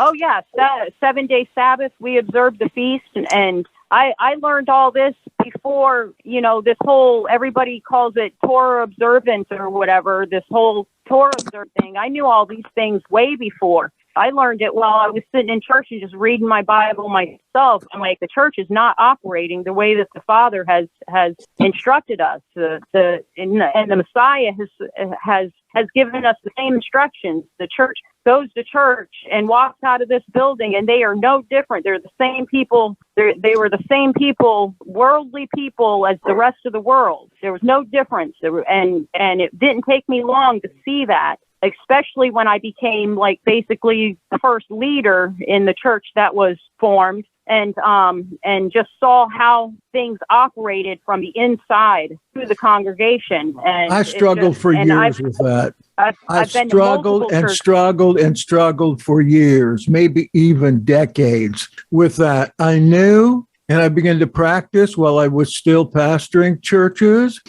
Oh, yeah, 7-day Sabbath. We observed the feast, and I learned all this before, this whole, everybody calls it Torah observance or whatever, this whole Torah observance thing. I knew all these things way before. I learned it while I was sitting in church and just reading my Bible myself. I'm like, the church is not operating the way that the Father has instructed us. And the Messiah has given us the same instructions. The church goes to church and walks out of this building, and they are no different. They're the same people. They were the same people, worldly people, as the rest of the world. There was no difference. And it didn't take me long to see that, especially when I became basically the first leader in the church that was formed, and just saw how things operated from the inside through the congregation. And I struggled for years with that. I've struggled and struggled and struggled for years, maybe even decades with that. I knew, and I began to practice while I was still pastoring churches.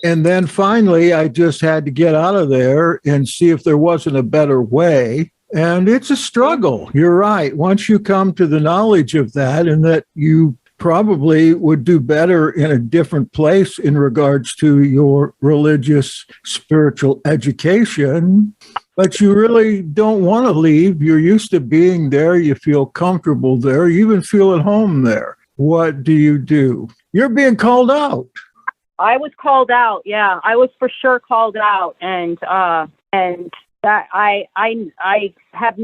And then finally, I just had to get out of there and see if there wasn't a better way. And it's a struggle. You're right. Once you come to the knowledge of that, and that you probably would do better in a different place in regards to your religious, spiritual education, but you really don't want to leave. You're used to being there. You feel comfortable there. You even feel at home there. What do? You're being called out. I was called out. Yeah, I was for sure called out. And that I have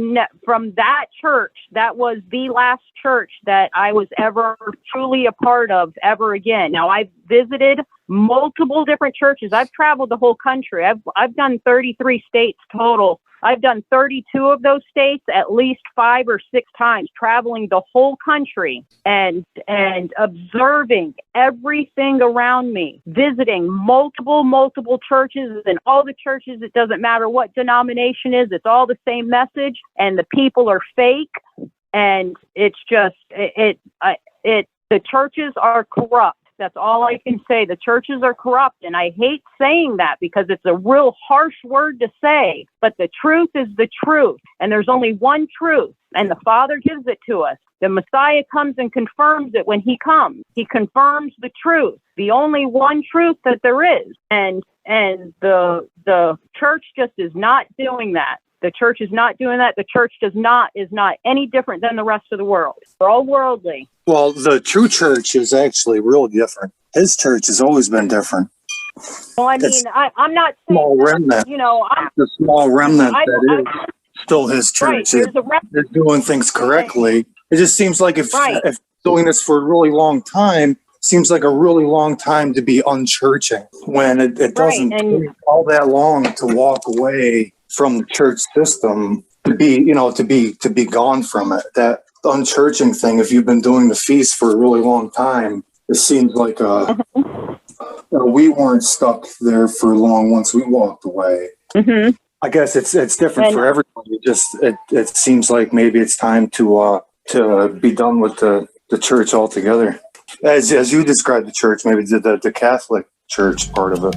from that church, that was the last church that I was ever truly a part of ever again. Now, I've visited multiple different churches. I've traveled the whole country. I've done 33 states total. I've done 32 of those states at least 5 or 6 times, traveling the whole country and observing everything around me, visiting multiple churches, and all the churches, it doesn't matter what denomination is, it's all the same message, and the people are fake, and it's just, the churches are corrupt. That's all I can say. The churches are corrupt, and I hate saying that because it's a real harsh word to say, but the truth is the truth, and there's only one truth, and the Father gives it to us. The Messiah comes and confirms it when he comes. He confirms the truth, the only one truth that there is, and the church just is not doing that. The church is not doing that. The church is not any different than the rest of the world. We're all worldly. Well, the true church is actually real different. His church has always been different. Well, I mean, I'm not saying small remnant. The small remnant that is still his church. Right, they're doing things correctly. It just seems like if doing this for a really long time, seems like a really long time to be unchurching when it doesn't take all that long to walk away from the church system, to be gone from it. That unchurching thing, if you've been doing the feast for a really long time, it seems like a we weren't stuck there for long once we walked away. Mm-hmm. I guess it's different for everybody. It seems like maybe it's time to be done with the church altogether. As you described the church, maybe the Catholic Church part of it.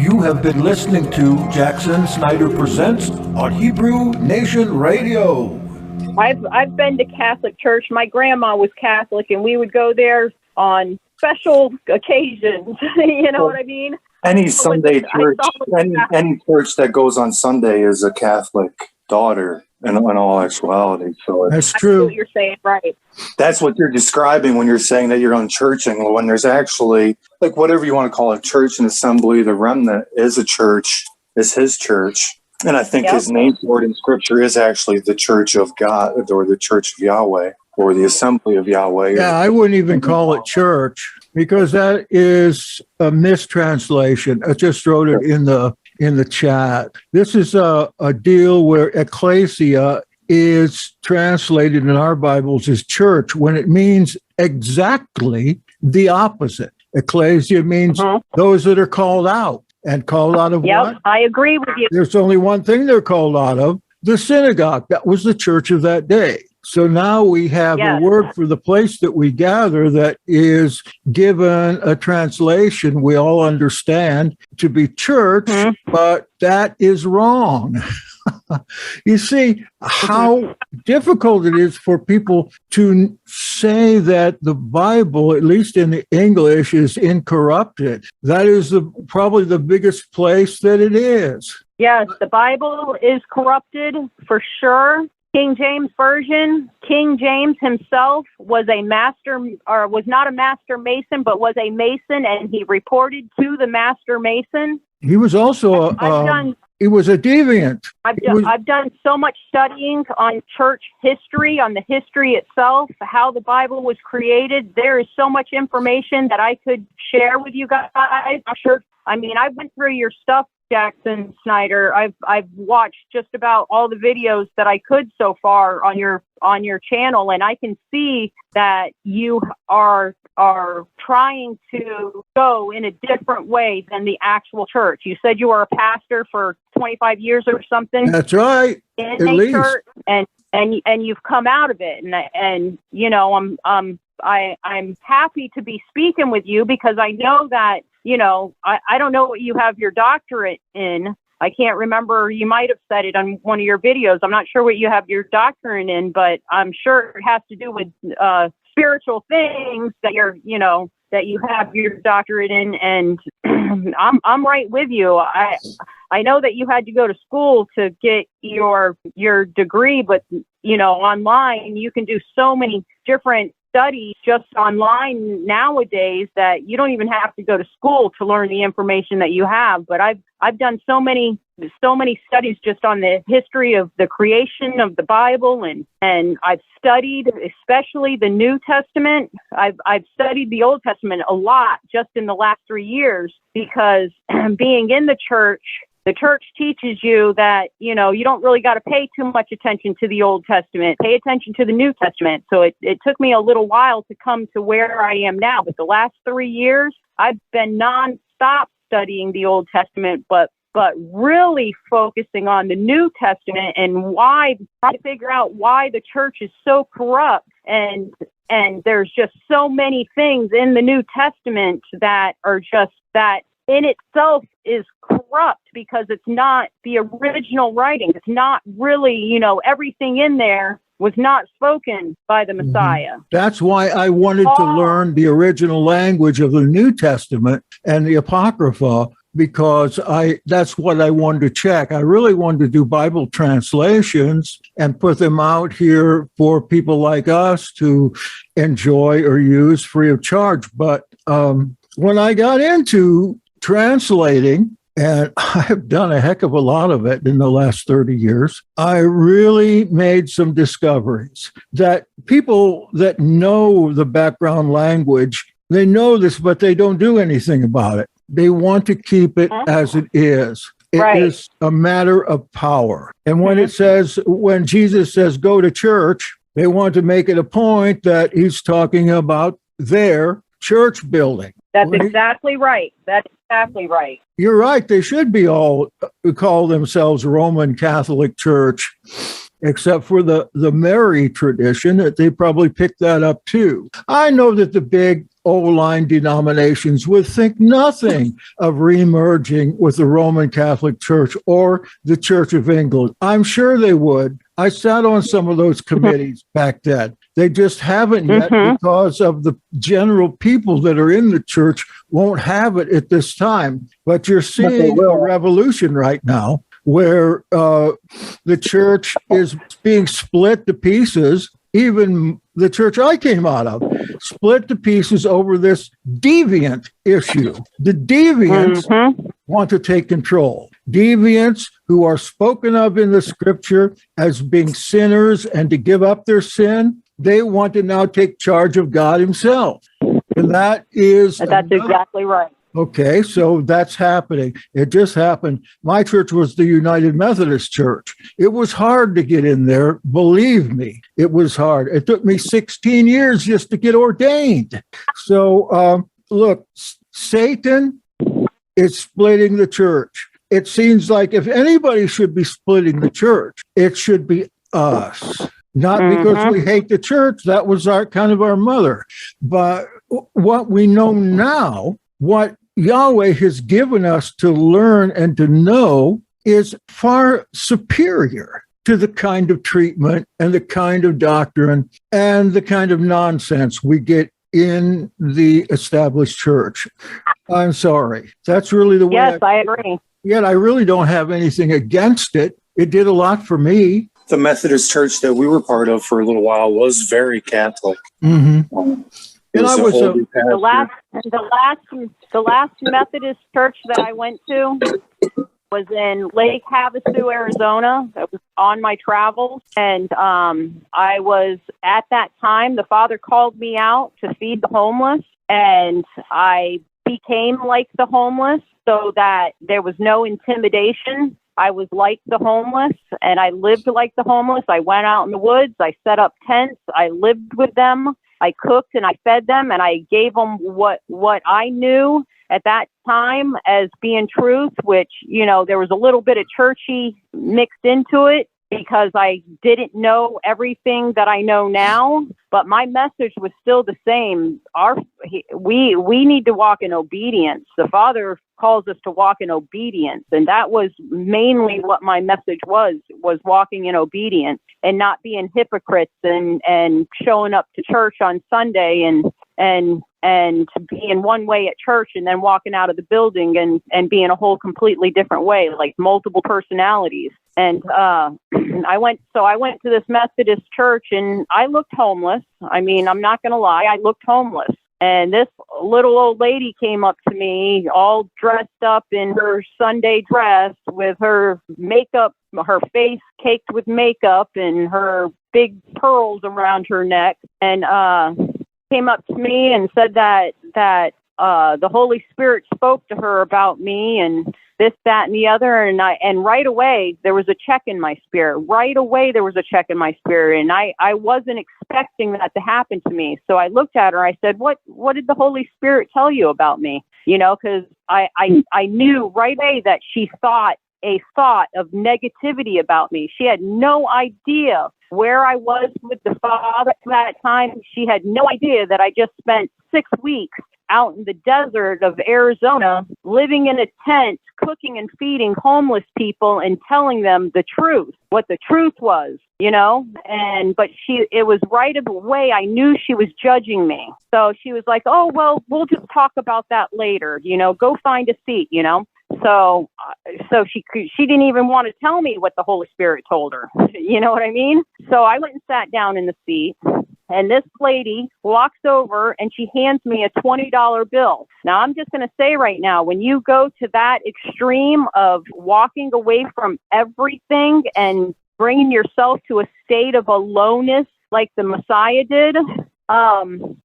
You have been listening to Jackson Snyder Presents on Hebrew Nation Radio. I've been to Catholic church. My grandma was Catholic, and we would go there on special occasions. You know what I mean? Any Sunday church, any church that goes on Sunday is a Catholic daughter in all actuality. So that's true. What you're saying, right? That's what you're describing when you're saying that you're unchurching. When there's actually, like, whatever you want to call it, church and assembly, the remnant is a church, is his church. And I think his name for it in Scripture is actually the Church of God, or the Church of Yahweh, or the Assembly of Yahweh. Yeah, I wouldn't even call it church, because that is a mistranslation. I just wrote it in the chat. This is a deal where ecclesia is translated in our Bibles as church when it means exactly the opposite. Ecclesia means those that are called out. And called out of what? I agree with you. There's only one thing they're called out of, the synagogue. That was the church of that day. So now we have a word for the place that we gather that is given a translation we all understand to be church, but that is wrong. You see how difficult it is for people to say that the Bible, at least in the English, is incorrupted. That is probably the biggest place that it is. Yes, the Bible is corrupted for sure. King James Version, King James himself was not a master mason, but was a mason, and he reported to the master mason. He was also he was a deviant. I've done so much studying on church history, on the history itself, how the Bible was created. There is so much information that I could share with you guys. I'm sure. I mean, I went through your stuff, Jackson Snyder. I've watched just about all the videos that I could so far on your channel, and I can see that you are trying to go in a different way than the actual church. You said you were a pastor for 25 years or something. That's right. In a church, and you've come out of it, and you know, I'm happy to be speaking with you, because I know that, you know, I don't know what you have your doctorate in. I can't remember. You might have said it on one of your videos. I'm not sure what you have your doctorate in, but I'm sure it has to do with spiritual things that that you have your doctorate in. And I'm right with you. I know that you had to go to school to get your degree, but you know, online you can do so many different studies just online nowadays that you don't even have to go to school to learn the information that you have. But I've done so many studies just on the history of the creation of the Bible, and I've studied especially the New Testament. I've studied the Old Testament a lot just in the last 3 years, because being in the church teaches you that, you know, you don't really got to pay too much attention to the Old Testament. Pay attention to the New Testament. So it took me a little while to come to where I am now. But the last 3 years, I've been nonstop studying the Old Testament, but really focusing on the New Testament and trying to figure out why the church is so corrupt. And there's just so many things in the New Testament that are just that in itself is corrupt, because it's not the original writing. It's not really, you know, everything in there was not spoken by the Messiah. That's why I wanted to learn the original language of the New Testament and the Apocrypha, because that's what I wanted to check. I really wanted to do Bible translations and put them out here for people like us to enjoy or use free of charge. But when I got into translating, and I've done a heck of a lot of it in the last 30 years, I really made some discoveries that people that know the background language, they know this, but they don't do anything about it. They want to keep it as it is. It is a matter of power. And when Jesus says, go to church, they want to make it a point that he's talking about their church building. That's exactly right. That's exactly right. You're right. They should be all call themselves Roman Catholic Church, except for the Mary tradition that they probably picked that up too. I know that the big old-line denominations would think nothing of remerging with the Roman Catholic Church or the Church of England. I'm sure they would. I sat on some of those committees back then. They just haven't yet because of the general people that are in the church won't have it at this time. But you're seeing a revolution right now where the church is being split to pieces. Even the church I came out of split to pieces over this deviant issue. The deviants want to take control. Deviants who are spoken of in the scripture as being sinners and to give up their sin, they want to now take charge of God himself. And that's exactly right. Okay, so that's happening. It just happened. My church was the United Methodist Church. It was hard to get in there. Believe me, it was hard. It took me 16 years just to get ordained. So, look, Satan is splitting the church. It seems like if anybody should be splitting the church, it should be us. Not because we hate the church. That was our mother. But what we know now, what Yahweh has given us to learn and to know is far superior to the kind of treatment and the kind of doctrine and the kind of nonsense we get in the established church. I'm sorry. That's really the way. Yes, I agree. Yet I really don't have anything against it. It did a lot for me. The Methodist church that we were part of for a little while was very Catholic. And I was the last Methodist church that I went to was in Lake Havasu, Arizona. It was on my travels, and I was at that time. The father called me out to feed the homeless, and I became like the homeless, so that there was no intimidation. I was like the homeless, and I lived like the homeless. I went out in the woods. I set up tents. I lived with them. I cooked and I fed them, and I gave them what I knew at that time as being truth, which, there was a little bit of churchy mixed into it because I didn't know everything that I know now, but my message was still the same. We need to walk in obedience. The Father calls us to walk in obedience, and that was mainly what my message was walking in obedience and not being hypocrites and showing up to church on Sunday and being one way at church and then walking out of the building and being a whole completely different way, like multiple personalities. And I went to this Methodist church, and I looked homeless. I mean, I'm not going to lie, I looked homeless. And this little old lady came up to me all dressed up in her Sunday dress with her makeup, her face caked with makeup and her big pearls around her neck, and came up to me and said that the Holy Spirit spoke to her about me and this, that, and the other. And right away, there was a check in my spirit. Right away, there was a check in my spirit. And I wasn't expecting that to happen to me. So I looked at her. I said, what did the Holy Spirit tell you about me? Because I knew right away that she thought a thought of negativity about me. She had no idea where I was with the Father at that time. She had no idea that I just spent 6 weeks out in the desert of Arizona, living in a tent, cooking and feeding homeless people and telling them the truth, what the truth was, but it was right away. I knew she was judging me. So she was like, oh, well, we'll just talk about that later, go find a seat, So she didn't even want to tell me what the Holy Spirit told her. You know what I mean? So I went and sat down in the seat, and this lady walks over and she hands me a $20 bill. Now, I'm just going to say right now, when you go to that extreme of walking away from everything and bringing yourself to a state of aloneness like the Messiah did,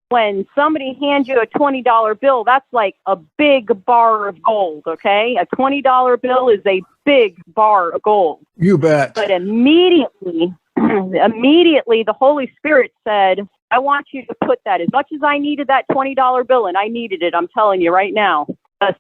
when somebody hands you a $20 bill, that's like a big bar of gold, okay? A $20 bill is a big bar of gold. You bet. But immediately immediately the Holy Spirit said, I want you to put that, as much as I needed that $20 bill, and I needed it, I'm telling you right now.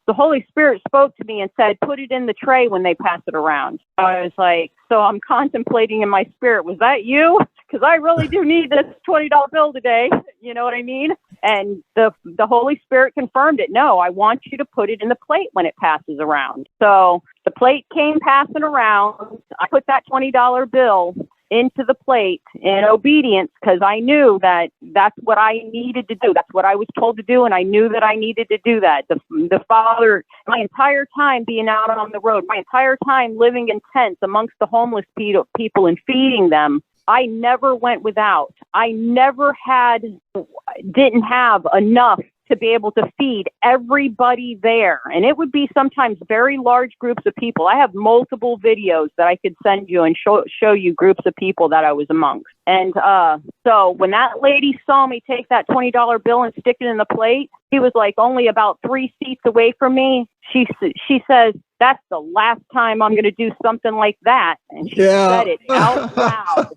The Holy Spirit spoke to me and said, put it in the tray when they pass it around. I was like, so I'm contemplating in my spirit, was that you? Because I really do need this $20 bill today. You know what I mean? And the Holy Spirit confirmed it. No, I want you to put it in the plate when it passes around. So the plate came passing around. I put that $20 bill into the plate in obedience, because I knew that that's what I needed to do. That's what I was told to do, and I knew that I needed to do that. The Father, my entire time being out on the road, my entire time living in tents amongst the homeless people and feeding them, I never went without. I never didn't have enough to be able to feed everybody there. And it would be sometimes very large groups of people. I have multiple videos that I could send you and show you groups of people that I was amongst. And so when that lady saw me take that $20 bill and stick it in the plate, she was like only about 3 seats away from me. She says, that's the last time I'm going to do something like that. And she said it out loud.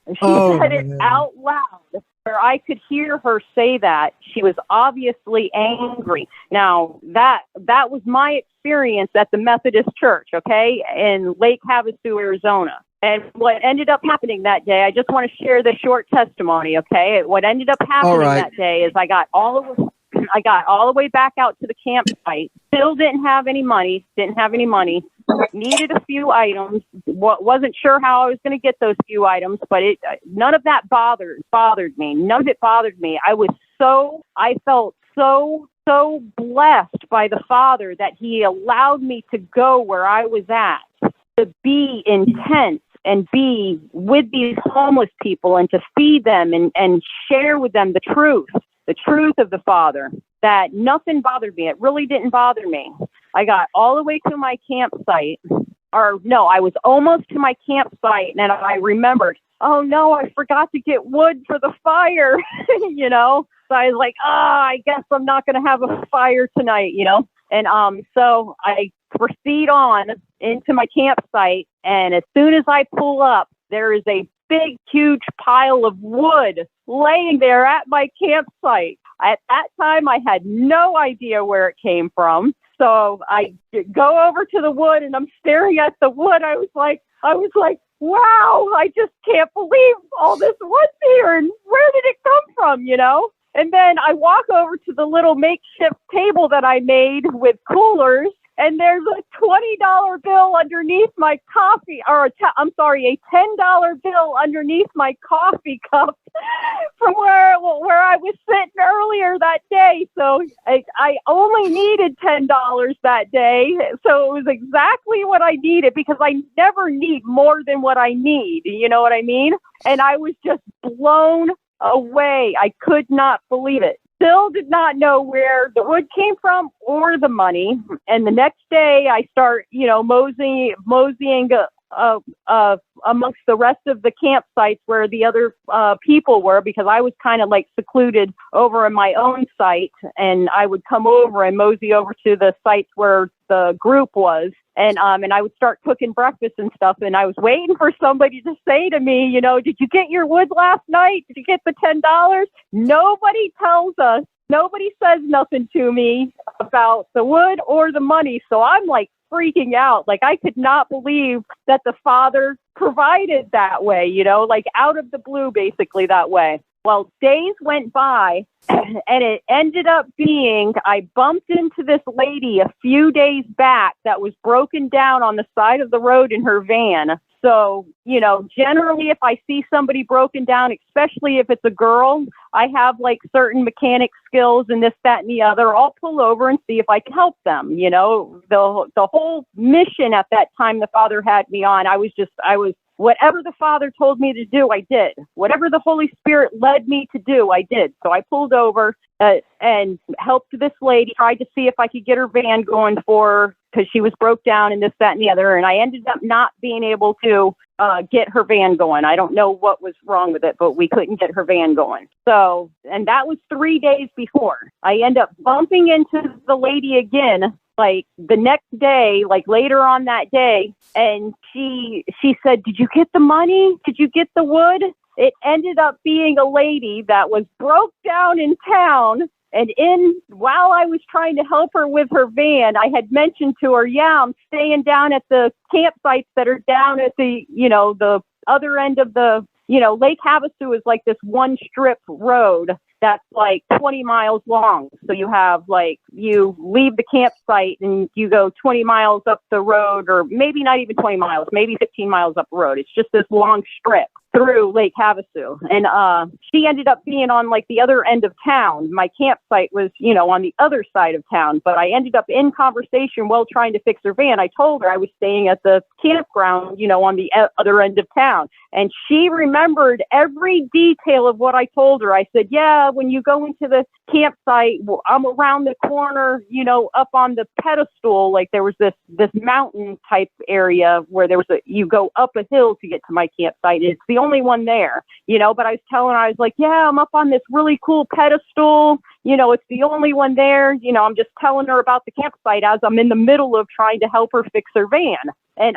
She said it out loud. Where I could hear her say that. She was obviously angry. Now, that was my experience at the Methodist Church, okay, in Lake Havasu, Arizona. And what ended up happening that day, I just want to share the short testimony, okay? What ended up happening that day is I got all the way back out to the campsite, still didn't have any money, needed a few items, wasn't sure how I was going to get those few items, but none of that bothered me. None of it bothered me. I felt so blessed by the Father that He allowed me to go where I was at, to be in tents and be with these homeless people and to feed them and share with them the truth of the Father, that nothing bothered me. It really didn't bother me. I got all the way to my campsite, or no, I was almost to my campsite, and I remembered, oh no, I forgot to get wood for the fire, you know? So I was like, I guess I'm not going to have a fire tonight, you know? And so I proceed on into my campsite, and as soon as I pull up, there is a big, huge pile of wood laying there at my campsite. At that time, I had no idea where it came from. So I go over to the wood and I'm staring at the wood. I was like, wow, I just can't believe all this wood's here. And where did it come from, you know? And then I walk over to the little makeshift table that I made with coolers, and there's a $20 bill underneath my coffee, or a $10 bill underneath my coffee cup from where I was sitting earlier that day. So I only needed $10 that day. So it was exactly what I needed, because I never need more than what I need. You know what I mean? And I was just blown away. I could not believe it. Still did not know where the wood came from or the money. And the next day I start, moseying amongst the rest of the campsites where the other people were, because I was kind of like secluded over in my own site, and I would come over and mosey over to the sites where the group was, and I would start cooking breakfast and stuff, and I was waiting for somebody to say to me, did you get your wood last night? Did you get the $10? Nobody tells us. Nobody says nothing to me about the wood or the money. So I'm like freaking out. Like, I could not believe that the Father provided that way, like out of the blue, basically that way. Well, days went by, and it ended up being, I bumped into this lady a few days back that was broken down on the side of the road in her van. So, generally if I see somebody broken down, especially if it's a girl, I have like certain mechanic skills and this, that, and the other. I'll pull over and see if I can help them. The whole mission at that time the Father had me on, I was whatever the Father told me to do, I did. Whatever the Holy Spirit led me to do, I did. So I pulled over and helped this lady, tried to see if I could get her van going for her, because she was broke down and this, that, and the other. And I ended up not being able to get her van going. I don't know what was wrong with it, but we couldn't get her van going. So, and that was 3 days before. I end up bumping into the lady again like the next day, like later on that day, and she said, "Did you get the money? Did you get the wood?" It ended up being a lady that was broke down in town. And while I was trying to help her with her van, I had mentioned to her, "Yeah, I'm staying down at the campsites that are down at the, the other end of the, Lake Havasu is like this one strip road that's like 20 miles long. So you have you leave the campsite and you go 20 miles up the road, or maybe not even 20 miles, maybe 15 miles up the road. It's just this long strip through Lake Havasu. And she ended up being on like the other end of town. My campsite was, on the other side of town, but I ended up in conversation while trying to fix her van. I told her I was staying at the campground, on the other end of town. And she remembered every detail of what I told her. I said, "Yeah, when you go into the campsite, I'm around the corner, up on the pedestal. Like there was this mountain type area where there was you go up a hill to get to my campsite. It's the only one there, but I was telling her, I was like, "Yeah, I'm up on this really cool pedestal. It's the only one there." I'm just telling her about the campsite as I'm in the middle of trying to help her fix her van. And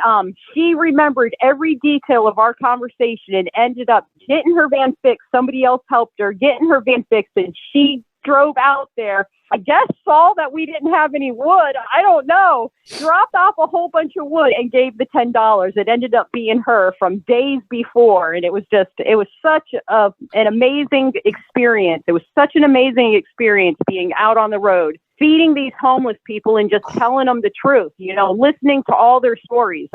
she remembered every detail of our conversation and ended up getting her van fixed. Somebody else helped her getting her van fixed, and she drove out there. I guess saw that we didn't have any wood. I don't know. Dropped off a whole bunch of wood and gave the $10. It ended up being her from days before. And it was such an amazing experience. It was such an amazing experience being out on the road, feeding these homeless people and just telling them the truth, listening to all their stories.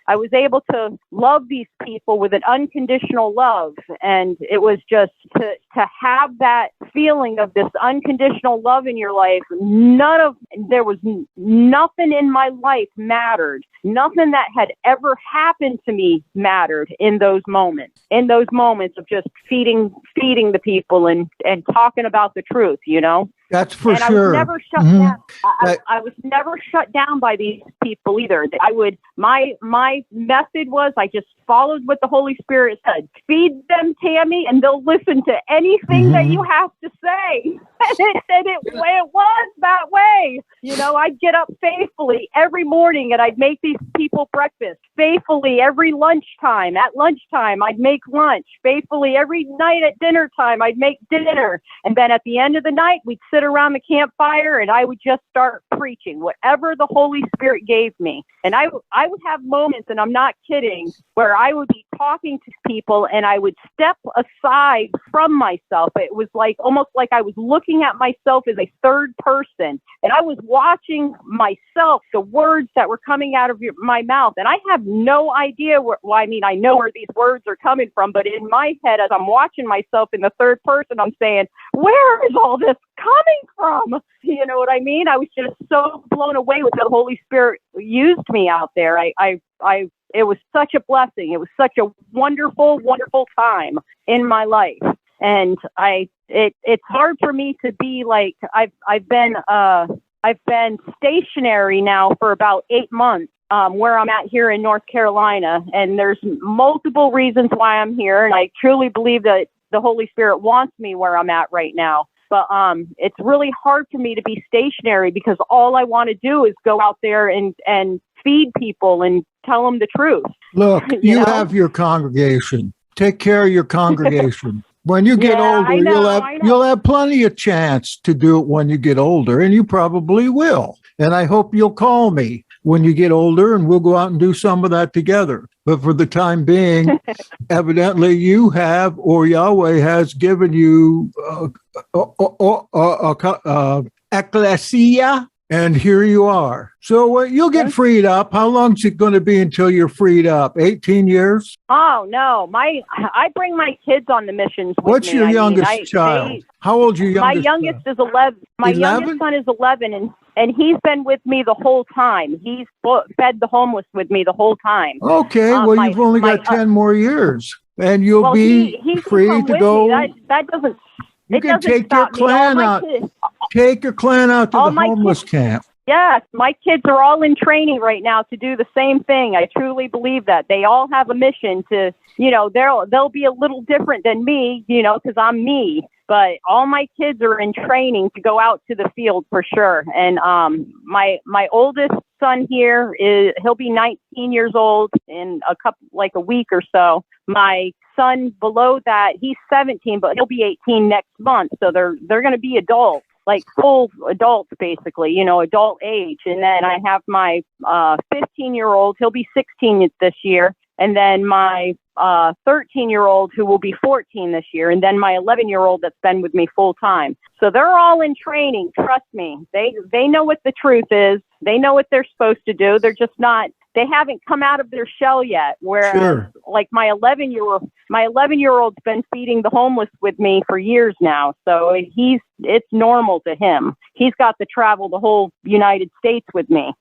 I was able to love these people with an unconditional love. And it was just to have that feeling of this unconditional love in your life. There was nothing in my life mattered. Nothing that had ever happened to me mattered in those moments of just feeding the people and talking about the truth, That's for and sure. I was never shut down. I was never shut down by these people either. My method was I just followed what the Holy Spirit said. Feed them, Tammy, and they'll listen to anything that you have to say. And it was that way. I'd get up faithfully every morning and I'd make these people breakfast. Faithfully every lunchtime. At lunchtime, I'd make lunch. Faithfully every night at dinner time, I'd make dinner. And then at the end of the night, we'd sit around the campfire and I would just start preaching whatever the Holy Spirit gave me. And I would have moments, and I'm not kidding, where I would be talking to people and I would step aside from myself. It was almost like I was looking at myself as a third person, and I was watching myself, the words that were coming out of my mouth. And I have no idea I know where these words are coming from, but in my head, as I'm watching myself in the third person, I'm saying, where is all this coming from? You know what I mean? I was just so blown away with the Holy Spirit used me out there. It was such a blessing. It was such a wonderful, wonderful time in my life. And it's hard for me to be like, I've been stationary now for about 8 months, where I'm at here in North Carolina. And there's multiple reasons why I'm here. And I truly believe that the Holy Spirit wants me where I'm at right now. But it's really hard for me to be stationary because all I want to do is go out there and feed people and tell them the truth. Look, you have your congregation. Take care of your congregation. When you get older, you'll have plenty of chance to do it when you get older, and you probably will. And I hope you'll call me when you get older, and we'll go out and do some of that together. But for the time being, evidently you have, or Yahweh has given you ecclesia, and here you are. So you'll get freed up. How long is it going to be until you're freed up? 18 years? Oh, no. I bring my kids on the missions with What's me. your youngest child? How old's your youngest? My youngest is 11. My 11? youngest son is 11, and he's been with me the whole time. He's fed the homeless with me the whole time. Okay, well, you've only got 10 more years, and you'll be free to go. That doesn't. You can take your clan out. Take your clan out to the homeless camp. Yes, my kids are all in training right now to do the same thing. I truly believe that. They all have a mission to, they'll be a little different than me, because I'm me. but all my kids are in training to go out to the field for sure. And my oldest son here he'll be 19 years old in a week or so. My son below that, he's 17, but he'll be 18 next month. So they're going to be adults, like full adults, basically, adult age. And then I have my 15-year-old, he'll be 16 this year. And then my 13-year-old who will be 14 this year. And then my 11-year-old that's been with me full time. So they're all in training. Trust me. They know what the truth is. They know what they're supposed to do. They're just not, they haven't come out of their shell yet. Whereas like my 11-year-old's been feeding the homeless with me for years now. So it's normal to him. He's got to travel the whole United States with me.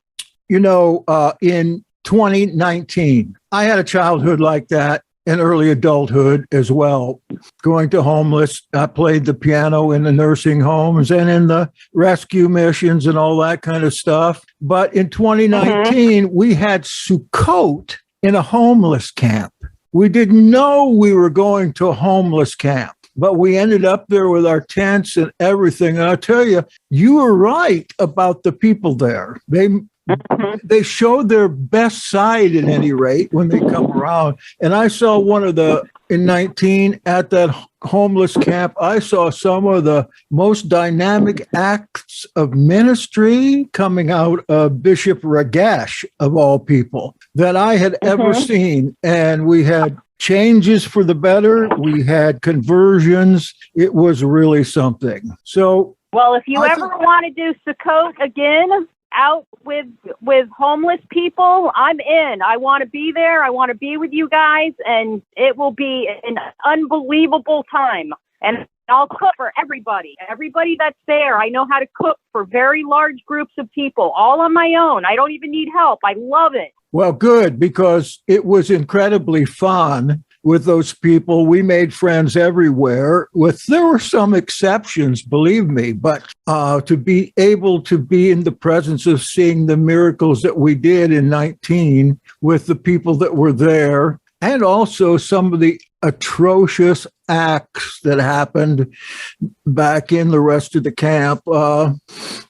In 2019, I had a childhood like that and early adulthood as well. Going to homeless, I played the piano in the nursing homes and in the rescue missions and all that kind of stuff. But in 2019, we had Sukkot in a homeless camp. We didn't know we were going to a homeless camp, but we ended up there with our tents and everything. And I'll tell you, you were right about the people there. They showed their best side at any rate when they come around. And I saw in 19 at that homeless camp, I saw some of the most dynamic acts of ministry coming out of Bishop Ragash, of all people, that I had ever seen. And we had changes for the better. We had conversions. It was really something. So, well, if you ever want to do Sukkot again, out with homeless people, I'm in. I want to be there. I want to be with you guys, and it will be an unbelievable time. And I'll cook for everybody that's there. I know how to cook for very large groups of people, all on my own. I don't even need help. I love it. Well, good, because it was incredibly fun with those people. We made friends everywhere. There were some exceptions, believe me, but to be able to be in the presence of seeing the miracles that we did in 19 with the people that were there, and also some of the atrocious acts that happened back in the rest of the camp.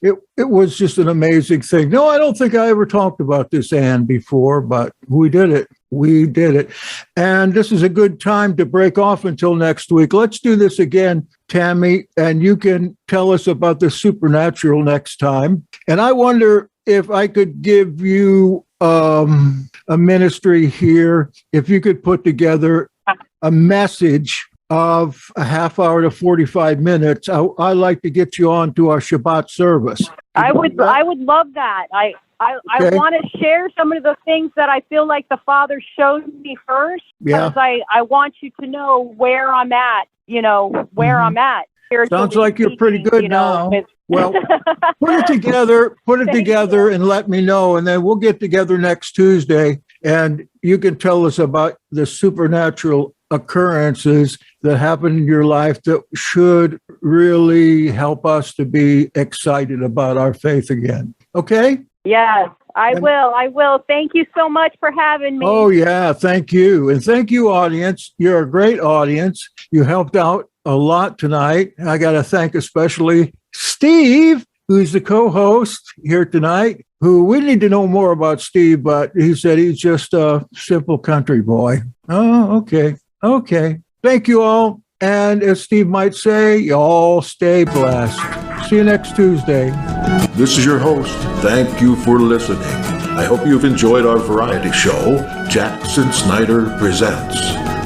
It was just an amazing thing. No, I don't think I ever talked about this, Ann, before, but we did it. We did it. And this is a good time to break off until next week. Let's do this again, Tammy, and you can tell us about the supernatural next time. And I wonder if I could give you a ministry here, if you could put together a message of a half hour to 45 minutes. I like to get you on to our Shabbat service. I would love that. I want to share some of the things that I feel like the Father showed me first, because I want you to know where I'm at, I'm at. Sounds like you're pretty good now. Well, put it together and let me know, and then we'll get together next Tuesday and you can tell us about the supernatural occurrences that happen in your life that should really help us to be excited about our faith again. Okay? Yes, I will. Thank you so much for having me. Oh, yeah. Thank you. And thank you, audience. You're a great audience. You helped out a lot tonight. I got to thank especially Steve, who's the co-host here tonight, who we need to know more about Steve, but he said he's just a simple country boy. Oh, okay. Okay. Thank you all. And as Steve might say, y'all stay blessed. See you next Tuesday. This is your host. Thank you for listening. I hope you've enjoyed our variety show, Jackson Snyder Presents.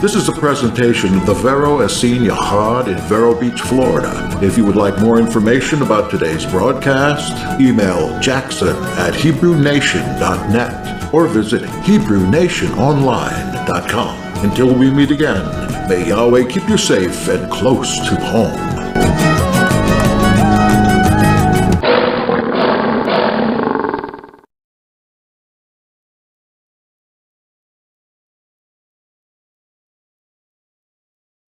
This is a presentation of the Vero Essene Yahad in Vero Beach, Florida. If you would like more information about today's broadcast, email jackson@HebrewNation.net or visit HebrewNationOnline.com. Until we meet again, may Yahweh keep you safe and close to home.